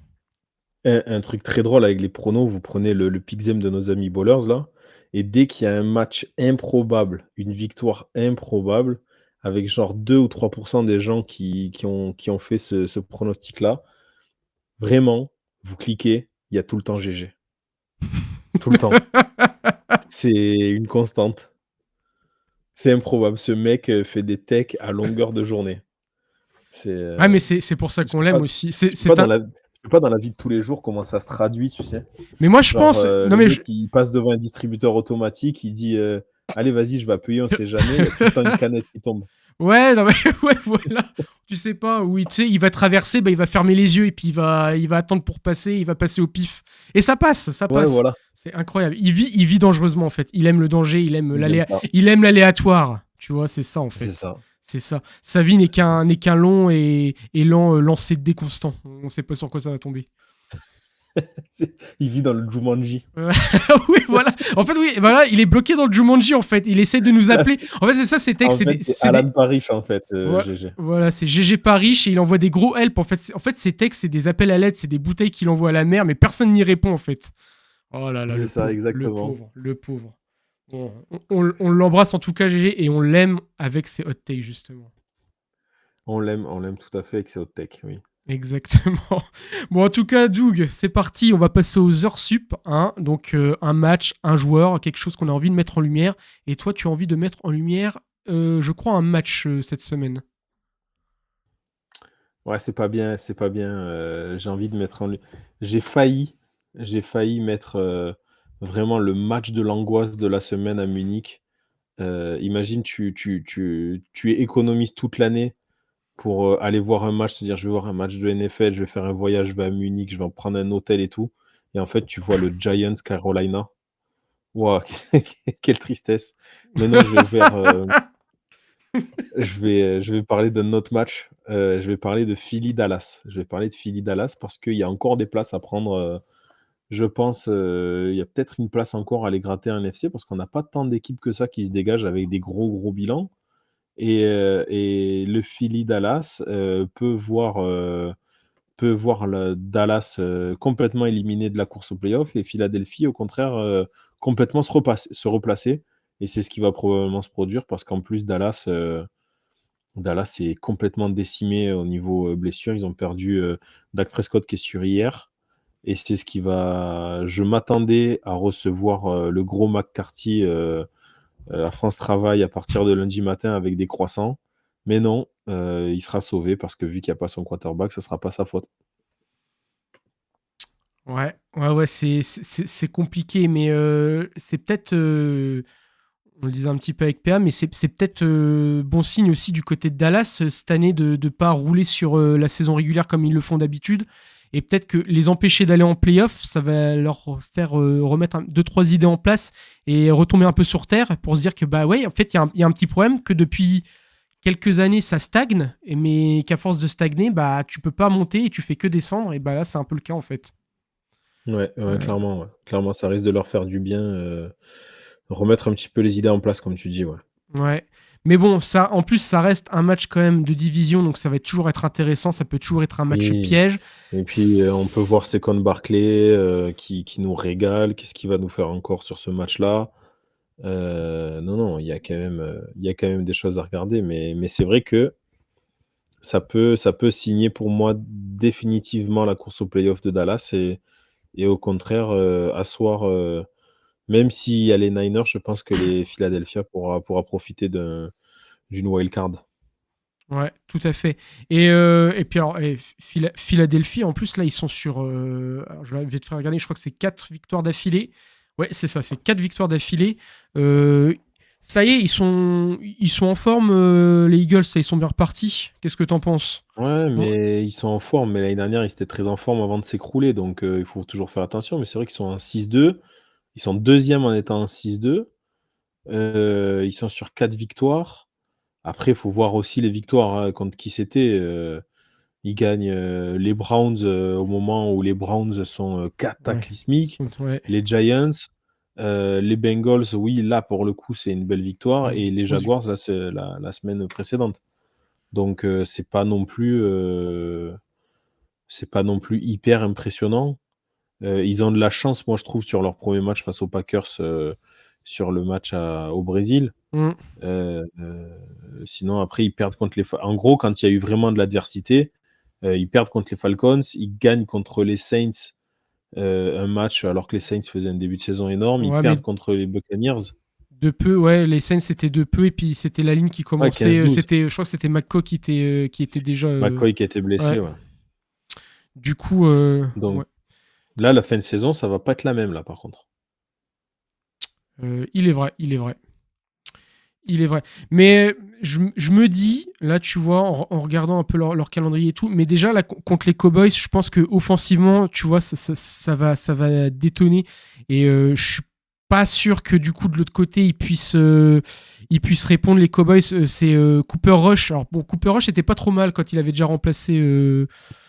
Un truc très drôle avec les pronos, vous prenez le Pixem de nos amis bowlers là, et dès qu'il y a un match improbable, une victoire improbable, avec genre 2 ou 3% des gens qui ont fait ce pronostic-là, vraiment, vous cliquez, il y a tout le temps GG. Tout le temps. C'est une constante. C'est improbable. Ce mec fait des techs à longueur de journée. Ouais, mais c'est pour ça qu'on l'aime aussi. Je sais pas dans la vie de tous les jours comment ça se traduit, tu sais. Mais moi, je pense. Non, mais il passe devant un distributeur automatique, il dit allez, vas-y, je vais appuyer, on sait jamais. Il y a tout le temps une canette qui tombe. Ouais, non, mais ouais, voilà. Tu sais pas, oui, tu sais, il va traverser, bah, il va fermer les yeux et puis il va attendre pour passer, il va passer au pif. Et ça passe. Ouais, voilà. C'est incroyable. Il vit dangereusement, en fait. Il aime le danger, il aime l'aléatoire. Tu vois, c'est ça, en fait. C'est ça. Sa vie n'est qu'un long et lent lancer de dés constant. On sait pas sur quoi ça va tomber. Il vit dans le Jumanji. Oui, voilà. En fait, oui, voilà, il est bloqué dans le Jumanji, en fait. Il essaie de nous appeler. En fait, c'est ça, c'est texte. En fait, c'est Alan Parrish, en fait, Voilà, GG. voilà, c'est GG Paris et il envoie des gros help. En fait, ces textes, c'est des appels à l'aide, c'est des bouteilles qu'il envoie à la mer, mais personne n'y répond, en fait. Oh là là, C'est le ça, pauvre, exactement. le pauvre. Bon, on l'embrasse en tout cas, GG, et on l'aime avec ses hot takes, justement. On l'aime tout à fait avec ses hot tech, oui. Exactement. Bon, en tout cas, Doug, c'est parti. On va passer aux heures sup. Hein. Donc, un match, un joueur, quelque chose qu'on a envie de mettre en lumière. Et toi, tu as envie de mettre en lumière, je crois, un match cette semaine. Ouais, c'est pas bien. J'ai envie de mettre en lumière. J'ai failli mettre vraiment le match de l'angoisse de la semaine à Munich. Imagine, tu es économiste toute l'année pour aller voir un match, te dire je vais voir un match de NFL, je vais faire un voyage, je vais à Munich, je vais en prendre un hôtel et tout. Et en fait, tu vois le Giants Carolina. Waouh, quelle tristesse. Mais non, je vais parler d'un autre match. Je vais parler de Philly-Dallas. Je vais parler de Philly-Dallas parce qu'il y a encore des places à prendre. Je pense il y a peut-être une place encore à aller gratter un NFC parce qu'on n'a pas tant d'équipes que ça qui se dégagent avec des gros bilans. Et le Philly-Dallas peut voir le Dallas complètement éliminé de la course au playoff et Philadelphie, au contraire, complètement se replacer. Et c'est ce qui va probablement se produire parce qu'en plus, Dallas est complètement décimé au niveau blessure. Ils ont perdu Dak Prescott qui est sur hier. Et c'est ce qui va. Je m'attendais à recevoir le gros McCarthy à France Travail à partir de lundi matin avec des croissants. Mais non, il sera sauvé parce que vu qu'il n'y a pas son quarterback, ça ne sera pas sa faute. Ouais, c'est compliqué, mais c'est peut-être, on le disait un petit peu avec PA, mais c'est peut-être bon signe aussi du côté de Dallas cette année de ne pas rouler sur la saison régulière comme ils le font d'habitude. Et peut-être que les empêcher d'aller en playoff, ça va leur faire remettre 2-3 idées en place et retomber un peu sur terre pour se dire que, bah ouais, en fait, il y a un petit problème que depuis quelques années, ça stagne, mais qu'à force de stagner, bah tu peux pas monter et tu fais que descendre. Et bah là, c'est un peu le cas en fait. Ouais, Euh, clairement, ouais. Clairement, ça risque de leur faire du bien. Remettre un petit peu les idées en place, comme tu dis, ouais. Ouais. Mais bon, ça, en plus, ça reste un match quand même de division, donc ça va toujours être intéressant. Ça peut toujours être un match Oui. piège. Et puis, on peut voir Saquon Barkley qui nous régale. Qu'est-ce qu'il va nous faire encore sur ce match-là? Non, il y a quand même des choses à regarder. Mais c'est vrai que ça peut signer pour moi définitivement la course au playoff de Dallas et au contraire asseoir. Même s'il y a les Niners, je pense que les Philadelphia pourra profiter d'une wild card. Ouais, tout à fait. Et puis alors, Philadelphie, en plus, là, ils sont sur. Alors, je vais te faire regarder, je crois que c'est 4 victoires d'affilée. Ouais, c'est ça, c'est 4 victoires d'affilée. Ça y est, ils sont en forme, les Eagles, ça, ils sont bien repartis. Qu'est-ce que t'en penses? Ouais, Bon, mais ils sont en forme. Mais l'année dernière, ils étaient très en forme avant de s'écrouler. Donc, il faut toujours faire attention. Mais c'est vrai qu'ils sont en 6-2. Ils sont deuxième en étant en 6-2. Ils sont sur 4 victoires. Après, il faut voir aussi les victoires hein, contre qui c'était. Ils gagnent les Browns au moment où les Browns sont ouais. cataclysmiques. Ouais. Les Giants, les Bengals, oui, là, pour le coup, c'est une belle victoire. Et les Jaguars, là, c'est la semaine précédente. Donc, c'est pas non plus hyper impressionnant. Ils ont de la chance, moi, je trouve, sur leur premier match face aux Packers, sur le match au Brésil. Mm. Sinon, après, ils perdent contre en gros, quand il y a eu vraiment de l'adversité, ils perdent contre les Falcons, ils gagnent contre les Saints un match alors que les Saints faisaient un début de saison énorme, ils Ouais, mais perdent contre les Buccaneers. de peu, ouais, les Saints c'était de peu, et puis c'était la ligne qui Ouais, commençait. 15-12. Je crois que c'était McCoy qui était déjà. McCoy qui a été blessé, Ouais. ouais. Du coup, Donc ouais. là, la fin de saison, ça va pas être la même, là, par contre. Il est vrai, il est vrai. Il est vrai. Mais je me dis, là, tu vois, en regardant un peu leur calendrier et tout, mais déjà, là, contre les Cowboys, je pense que offensivement, tu vois, ça va détonner. Et je suis pas sûr que du coup de l'autre côté ils puissent répondre. Les Cowboys, c'est Cooper Rush. Alors bon, Cooper Rush était pas trop mal quand il avait déjà remplacé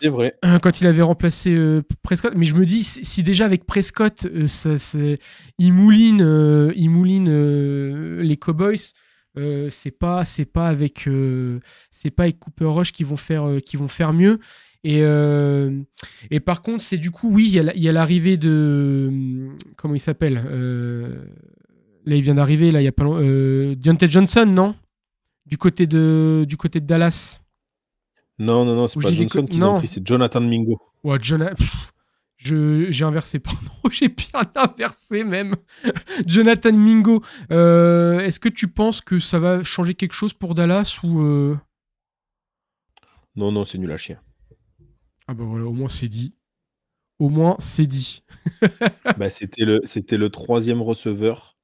C'est vrai. quand il avait remplacé Prescott. Mais je me dis si déjà avec Prescott il mouline les Cowboys. C'est pas avec Cooper Rush qui vont faire mieux. Et par contre, c'est du coup, oui, il y a l'arrivée de. Comment il s'appelle là, il vient d'arriver, là, il y a pas longtemps. Deontay Johnson, non du côté de Dallas. Non, c'est Ou je pas dis Johnson qu'ils ont non. pris, c'est Jonathan Mingo. Ouais, j'ai inversé, pardon. J'ai bien inversé, même. Jonathan Mingo. Est-ce que tu penses que ça va changer quelque chose pour Dallas ou. Non, c'est nul à chier. Ah bah voilà, au moins c'est dit. Au moins c'est dit. Bah, c'était le troisième receveur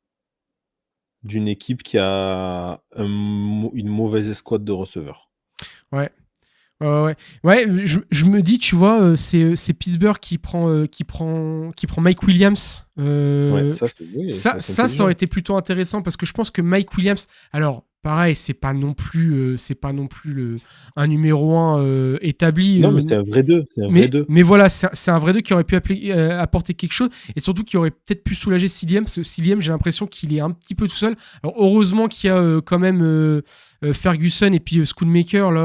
d'une équipe qui a une mauvaise escouade de receveurs. Ouais. Ouais, je me dis, tu vois, c'est Pittsburgh qui prend Mike Williams. Ouais, ça, oui, Ça c'est ça aurait intelligent. été plutôt intéressant parce que je pense que Mike Williams, alors pareil, c'est pas non plus un numéro 1 établi. Non, mais c'est un vrai 2. C'est un vrai 2. Mais voilà, c'est un vrai 2 qui aurait pu apporter quelque chose et surtout qui aurait peut-être pu soulager Siliem parce que Siliem, j'ai l'impression qu'il est un petit peu tout seul. Alors heureusement qu'il y a quand même Ferguson et puis Schoonmaker là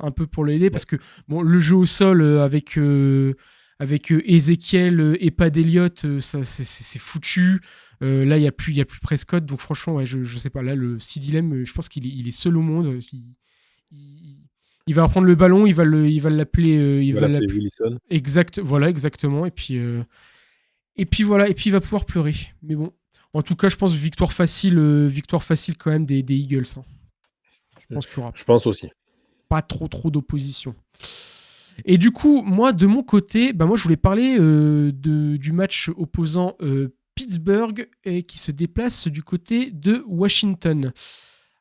un peu pour l'aider parce que bon, le jeu au sol avec Ezekiel et pas d'Eliott, ça c'est foutu. Là, il y a plus Prescott, donc franchement, ouais, je sais pas. Là, le Sidilem, je pense il est seul au monde. Il- il va reprendre le ballon, il va l'appeler, Il va l'appeler Wilson. voilà, exactement. Et puis voilà, et puis il va pouvoir pleurer. Mais bon, en tout cas, je pense victoire facile quand même des Eagles, hein. Je pense qu'il y aura Je pense aussi. pas trop d'opposition. Et du coup, moi, de mon côté, bah moi, je voulais parler du match opposant Pittsburgh et qui se déplace du côté de Washington.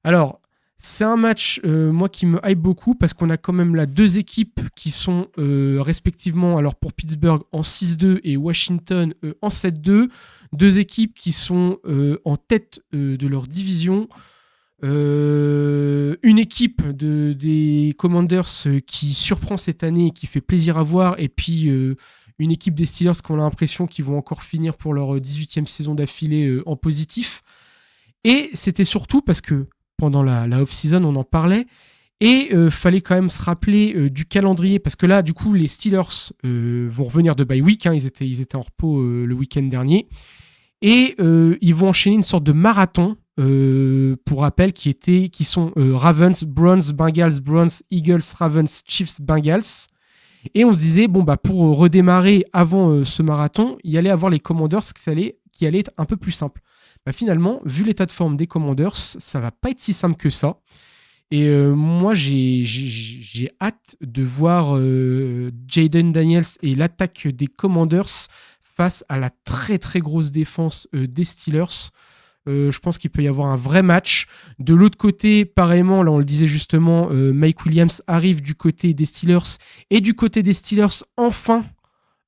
Alors, c'est un match, moi, qui me hype beaucoup parce qu'on a quand même là deux équipes qui sont respectivement, alors pour Pittsburgh en 6-2 et Washington en 7-2. Deux équipes qui sont en tête de leur division. Une équipe des Commanders qui surprend cette année et qui fait plaisir à voir, et puis une équipe des Steelers qu'on a l'impression qu'ils vont encore finir pour leur 18e saison d'affilée en positif. Et c'était surtout parce que pendant la off-season, on en parlait, et fallait quand même se rappeler du calendrier, parce que là, du coup, les Steelers vont revenir de bye week, hein, ils étaient en repos le week-end dernier, et ils vont enchaîner une sorte de marathon, pour rappel, qui sont Ravens, Browns, Bengals, Browns, Eagles, Ravens, Chiefs, Bengals. Et on se disait, bon, bah, pour redémarrer avant ce marathon, il y allait avoir les Commanders qui allait être un peu plus simple. Bah, finalement, vu l'état de forme des Commanders, ça va pas être si simple que ça. Et moi, j'ai hâte de voir Jayden Daniels et l'attaque des Commanders face à la très très grosse défense des Steelers. Je pense qu'il peut y avoir un vrai match. De l'autre côté, pareillement, là on le disait justement, Mike Williams arrive du côté des Steelers. Et du côté des Steelers, enfin,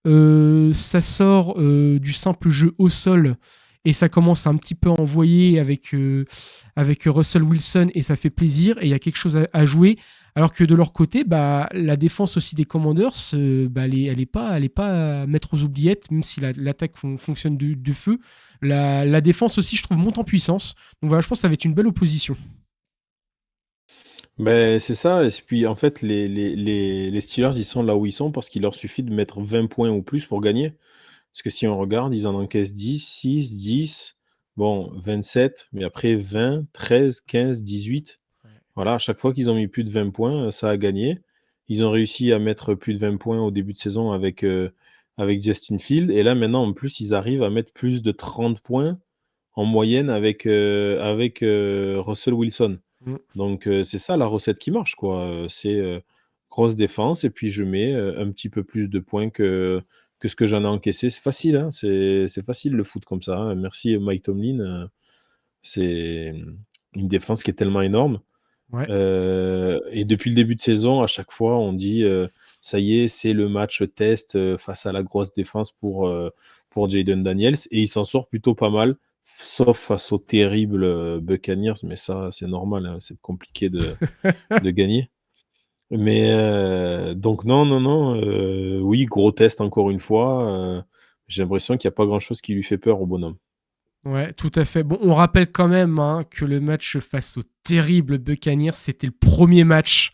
ça sort du simple jeu au sol. Et ça commence à un petit peu à envoyer avec Russell Wilson, et ça fait plaisir. Et il y a quelque chose à jouer. Alors que de leur côté, bah, la défense aussi des Commanders, bah, elle est pas à mettre aux oubliettes, même si l'attaque fonctionne de feu. La défense aussi, je trouve, monte en puissance. Donc voilà, je pense que ça va être une belle opposition. Ben, c'est ça. Et puis, en fait, les Steelers, ils sont là où ils sont parce qu'il leur suffit de mettre 20 points ou plus pour gagner. Parce que si on regarde, ils en encaissent 10, 6, 10, bon, 27, mais après 20, 13, 15, 18. Voilà, à chaque fois qu'ils ont mis plus de 20 points, ça a gagné. Ils ont réussi à mettre plus de 20 points au début de saison avec Justin Field. Et là, maintenant, en plus, ils arrivent à mettre plus de 30 points en moyenne avec Russell Wilson. Mm. Donc, c'est ça la recette qui marche, quoi. C'est grosse défense et puis je mets un petit peu plus de points que ce que j'en ai encaissé. C'est facile, hein. C'est facile le foot comme ça, hein. Merci Mike Tomlin. C'est une défense qui est tellement énorme. Ouais. Et depuis le début de saison, à chaque fois, on dit ça y est, c'est le match test face à la grosse défense pour Jaden Daniels. Et il s'en sort plutôt pas mal, sauf face aux terribles Buccaneers. Mais ça, c'est normal, hein, c'est compliqué de gagner. Mais donc non, non, non. Oui, gros test encore une fois. J'ai l'impression qu'il n'y a pas grand-chose qui lui fait peur au bonhomme. Ouais, tout à fait. Bon, on rappelle quand même hein, que le match face aux terribles Buccaneers, c'était le premier match.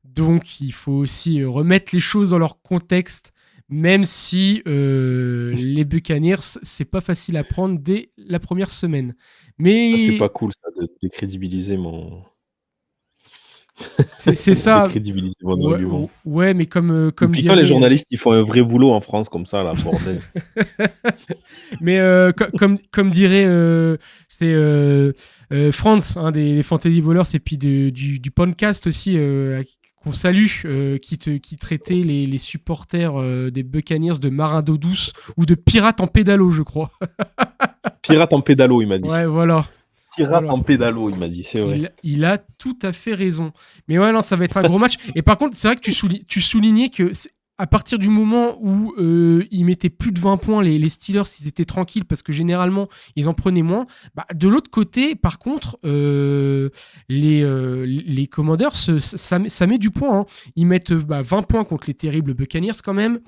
Donc, il faut aussi remettre les choses dans leur contexte, même si les Buccaneers, c'est pas facile à prendre dès la première semaine. Ça, c'est Mais pas cool, ça, de décrédibiliser c'est ça. décrédibiliser mon Ouais, argument. ouais, mais comme Et puis quand les journalistes, ils font un vrai boulot en France comme ça, là, bordel. Mais comme dirait Franz, hein, des Fantasy Ballers, et puis du podcast aussi, qu'on salue, qui traitait les supporters des Buccaneers de marins d'eau douce ou de pirates en pédalo, je crois. Pirate en pédalo, il m'a dit. Ouais, voilà. Pirate Voilà. en pédalo, il m'a dit, c'est vrai. Il a tout à fait raison. Mais ouais, non, ça va être un gros match. Et par contre, c'est vrai que tu soulignais que à partir du moment où ils mettaient plus de 20 points, les Steelers, ils étaient tranquilles parce que généralement, ils en prenaient moins. Bah, de l'autre côté, par contre, les Commanders, ça met du point. Hein. Ils mettent 20 points contre les terribles Buccaneers quand même.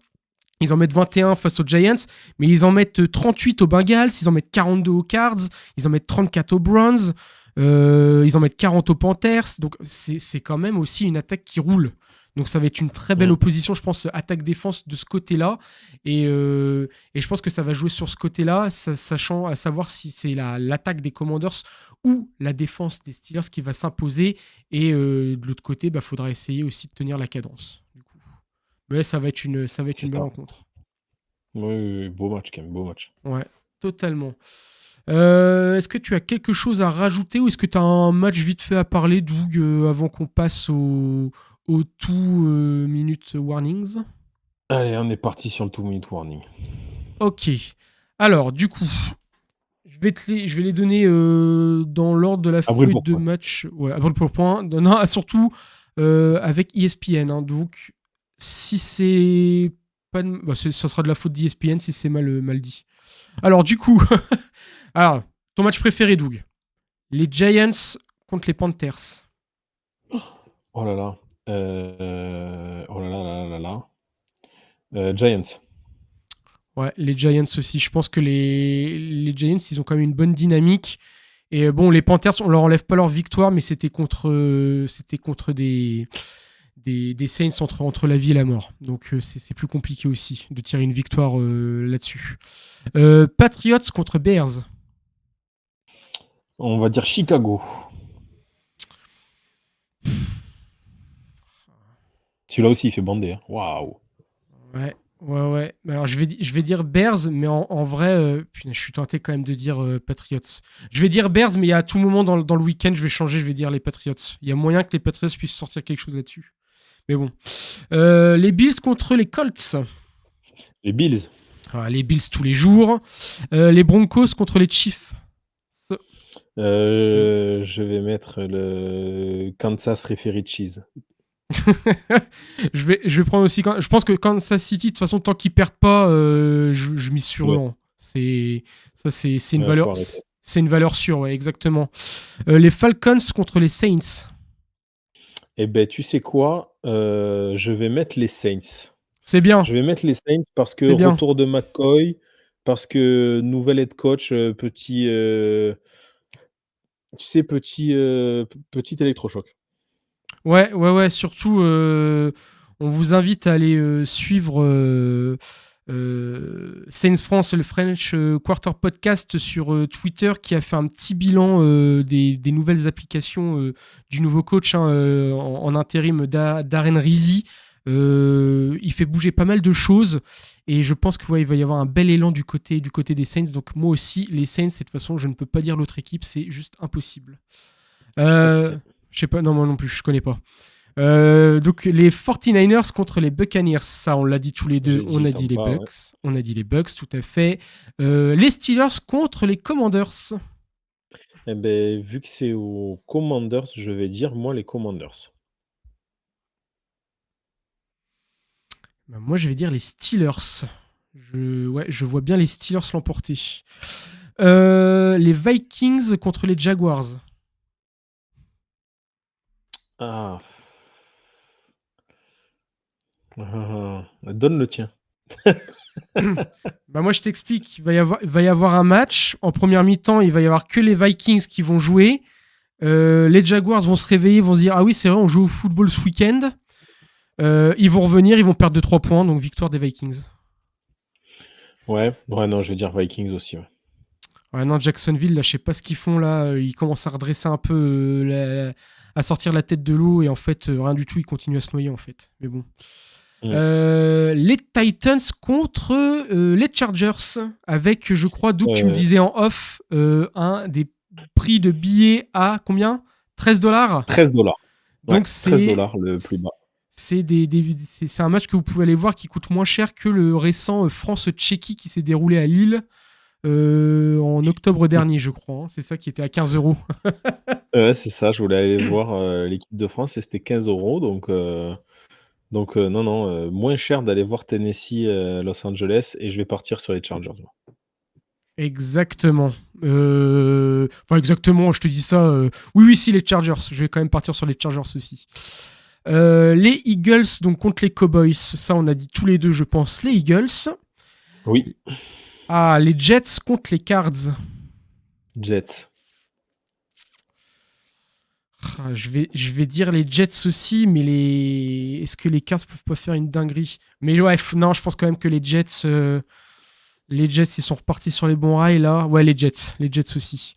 Ils en mettent 21 face aux Giants, mais ils en mettent 38 aux Bengals, ils en mettent 42 aux Cards, ils en mettent 34 aux Browns, ils en mettent 40 aux Panthers. Donc c'est quand même aussi une attaque qui roule. Donc ça va être une très belle opposition, je pense, attaque-défense de ce côté-là. Et je pense que ça va jouer sur ce côté-là, sachant à savoir si c'est l'attaque des Commanders ou la défense des Steelers qui va s'imposer. Et de l'autre côté, il faudra essayer aussi de tenir la cadence. Du coup. Mais ça va être une belle rencontre. Oui, beau match quand même, beau match. Ouais, totalement. Est-ce que tu as quelque chose à rajouter ou est-ce que tu as un match vite fait à parler, Doug, avant qu'on passe au 2-minute warnings? Allez, on est parti sur le 2-minute warning. Ok. Alors, du coup, je vais les donner dans l'ordre de la feuille de match. Ouais, après le point. Non, surtout avec ESPN. Hein, donc, si c'est pas ça sera de la faute d'ESPN si c'est mal dit. Alors, du coup, alors, ton match préféré, Doug? Les Giants contre les Panthers. Oh là là. Oh là là là là là. Giants. Ouais, les Giants aussi. Je pense que les Giants, ils ont quand même une bonne dynamique. Et bon, les Panthers, on leur enlève pas leur victoire, mais c'était contre des Saints entre la vie et la mort. Donc c'est plus compliqué aussi de tirer une victoire là-dessus. Patriots contre Bears. On va dire Chicago. Celui-là aussi, il fait bander. Waouh. Ouais. Alors je vais dire Bears, mais en vrai, je suis tenté quand même de dire Patriots. Je vais dire Bears, mais à tout moment dans le week-end, je vais changer, je vais dire les Patriots. Il y a moyen que les Patriots puissent sortir quelque chose là-dessus. Mais bon. Les Bills contre les Colts. Les Bills. Les Bills tous les jours. Les Broncos contre les Chiefs. Je vais mettre le Kansas Referee Cheese. je vais prendre aussi. Je pense que Kansas City, de toute façon, tant qu'ils perdent pas, je mise sur eux. Hein. C'est une valeur. C'est une valeur sûre, ouais, exactement. Les Falcons contre les Saints. Eh ben, tu sais quoi? Je vais mettre les Saints. C'est bien. Je vais mettre les Saints parce que retour de McCoy, parce que nouvel head coach, petit électrochoc. Ouais. Surtout, on vous invite à aller suivre Saints France, le French Quarter Podcast sur Twitter, qui a fait un petit bilan des nouvelles applications du nouveau coach en intérim Darren Rizzi. Il fait bouger pas mal de choses et je pense qu'il va y avoir un bel élan du côté des Saints. Donc moi aussi, les Saints, de toute façon, je ne peux pas dire l'autre équipe, c'est juste impossible. Je sais pas, non, moi non plus, je connais pas. Donc les 49ers contre les Buccaneers, ça on l'a dit tous les deux, on a dit les Bucks, ouais. On a dit les Bucks, tout à fait. Les Steelers contre les Commanders. Eh ben, vu que c'est aux Commanders, je vais dire moi les Commanders. Bah, moi, je vais dire les Steelers. Je vois bien les Steelers l'emporter. Les Vikings contre les Jaguars. Ah. Donne le tien. Bah moi, je t'explique. Il va y avoir un match. En première mi-temps, il va y avoir que les Vikings qui vont jouer. Les Jaguars vont se réveiller, vont se dire ah oui, c'est vrai, on joue au football ce week-end. Ils vont revenir, ils vont perdre de 3 points, donc victoire des Vikings. Ouais, non, je vais dire Vikings aussi. Ouais. Ouais, non, Jacksonville, là, je sais pas ce qu'ils font là. Ils commencent à redresser un peu, à sortir la tête de l'eau, et en fait, rien du tout, ils continuent à se noyer en fait. Mais bon. Les Titans contre les Chargers, avec, je crois, Doug, tu me disais en off, un des prix de billets à combien $13. $13. Donc ouais, c'est $13 le plus bas. c'est un match que vous pouvez aller voir qui coûte moins cher que le récent France-Tchéquie qui s'est déroulé à Lille en octobre dernier, je crois. Hein. C'est ça qui était à 15 €. Ouais, c'est ça, je voulais aller voir l'équipe de France et c'était 15 €. Donc non, moins cher d'aller voir Tennessee, Los Angeles et je vais partir sur les Chargers. Moi. Exactement. Enfin, exactement, je te dis ça. Oui, si, les Chargers. Je vais quand même partir sur les Chargers aussi. Les Eagles donc contre les Cowboys. Ça, on a dit tous les deux, je pense, les Eagles. Oui, Ah, les Jets contre les Cards. Jets. Ah, je vais dire les Jets aussi, mais est-ce que les Cards peuvent pas faire une dinguerie? Mais ouais, non, je pense quand même que les Jets, ils sont repartis sur les bons rails là. Ouais, les Jets aussi.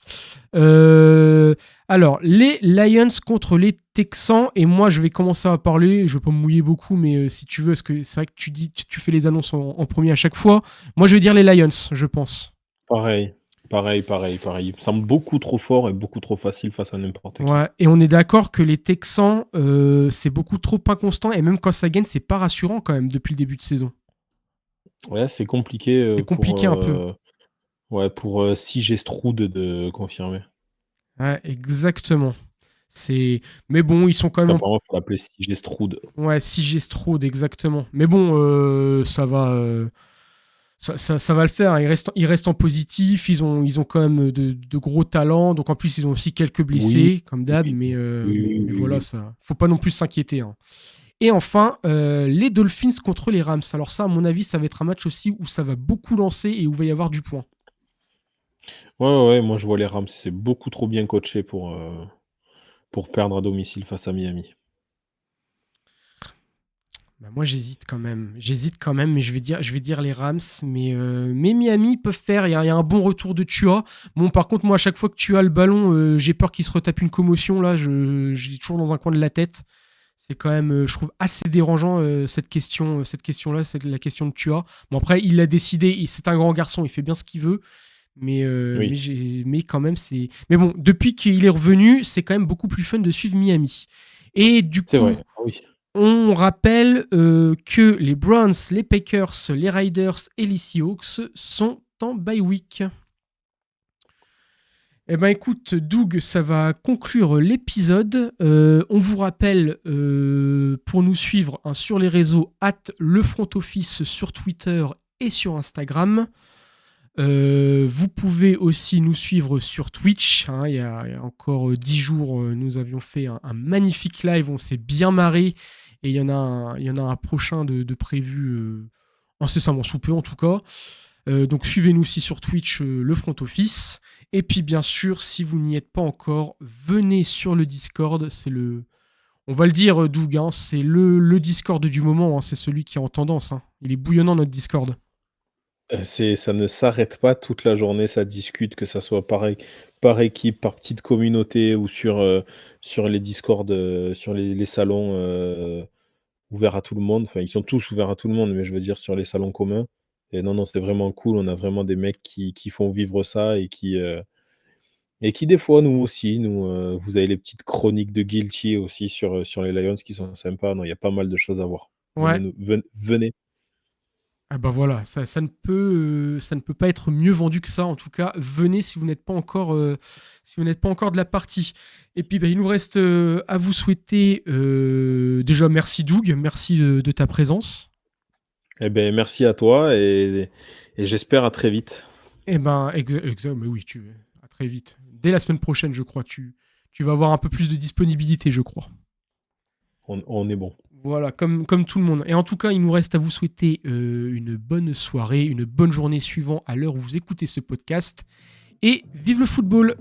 Alors, les Lions contre les Texans, et moi je vais commencer à parler. Je vais pas me mouiller beaucoup, mais si tu veux, parce que c'est vrai que tu fais les annonces en premier à chaque fois. Moi, je vais dire les Lions, je pense. Pareil. Il me semble beaucoup trop fort et beaucoup trop facile face à n'importe qui. Ouais, et on est d'accord que les Texans, c'est beaucoup trop inconstant, et même quand ça gagne, c'est pas rassurant quand même depuis le début de saison. Ouais, c'est compliqué. C'est compliqué un peu. Ouais, pour CJ Stroud de confirmer. Ouais, exactement. Mais bon, ils sont quand Parce même. qu'apparemment, il faut l'appeler CJ Stroud. Ouais, CJ Stroud, exactement. Mais bon, ça va. Ça va le faire. Hein. Ils restent en positif. Ils ont quand même de gros talents. Donc en plus, ils ont aussi quelques blessés, comme d'hab. Mais voilà, ça. Faut pas non plus s'inquiéter. Hein. Et enfin, les Dolphins contre les Rams. Alors ça, à mon avis, ça va être un match aussi où ça va beaucoup lancer et où il va y avoir du point. Ouais, moi je vois les Rams, c'est beaucoup trop bien coaché pour perdre à domicile face à Miami. Bah moi, j'hésite quand même, mais je vais dire les Rams. Mais Miami peuvent faire. Il y a un bon retour de Tua. Bon, par contre, moi, à chaque fois que Tua a le ballon, j'ai peur qu'il se retape une commotion. Là, j'ai toujours dans un coin de la tête. C'est quand même, je trouve, assez dérangeant cette question-là, c'est la question de Tua. Bon, après, il l'a décidé. C'est un grand garçon. Il fait bien ce qu'il veut. Mais quand même, c'est. Mais bon, depuis qu'il est revenu, c'est quand même beaucoup plus fun de suivre Miami. Et du coup, C'est vrai, oui. on rappelle que les Browns, les Packers, les Riders et les Seahawks sont en bye week. Eh ben écoute, Doug, ça va conclure l'épisode. On vous rappelle pour nous suivre sur les réseaux @lefrontoffice sur Twitter et sur Instagram. Vous pouvez aussi nous suivre sur Twitch. Hein, il y a encore 10 jours, nous avions fait un magnifique live. On s'est bien marré. Et il y en a un prochain de prévu incessamment sous peu en tout cas. Donc suivez-nous aussi sur Twitch, le front office. Et puis bien sûr, si vous n'y êtes pas encore, venez sur le Discord. On va le dire, Doug, hein, c'est le Discord du moment. Hein, c'est celui qui est en tendance. Hein. Il est bouillonnant notre Discord. Ça ne s'arrête pas toute la journée, ça discute, que ça soit par équipe, par petite communauté ou sur les Discord, sur les salons ouverts à tout le monde. Enfin, ils sont tous ouverts à tout le monde, mais je veux dire sur les salons communs. Et non, c'est vraiment cool. On a vraiment des mecs qui font vivre ça et qui des fois, nous aussi, vous avez les petites chroniques de Guilty aussi sur les Lions qui sont sympas. Non, il y a pas mal de choses à voir. Ouais. Venez. Ah bah voilà, ça ne peut pas être mieux vendu que ça. En tout cas, venez si vous n'êtes pas encore de la partie. Et puis il nous reste à vous souhaiter déjà merci Doug, merci de ta présence. Eh ben, merci à toi et j'espère à très vite. Eh ben, mais oui, à très vite. Dès la semaine prochaine, je crois, tu vas avoir un peu plus de disponibilité, je crois. On est bon. Voilà, comme tout le monde. Et en tout cas, il nous reste à vous souhaiter une bonne soirée, une bonne journée suivant à l'heure où vous écoutez ce podcast. Et vive le football!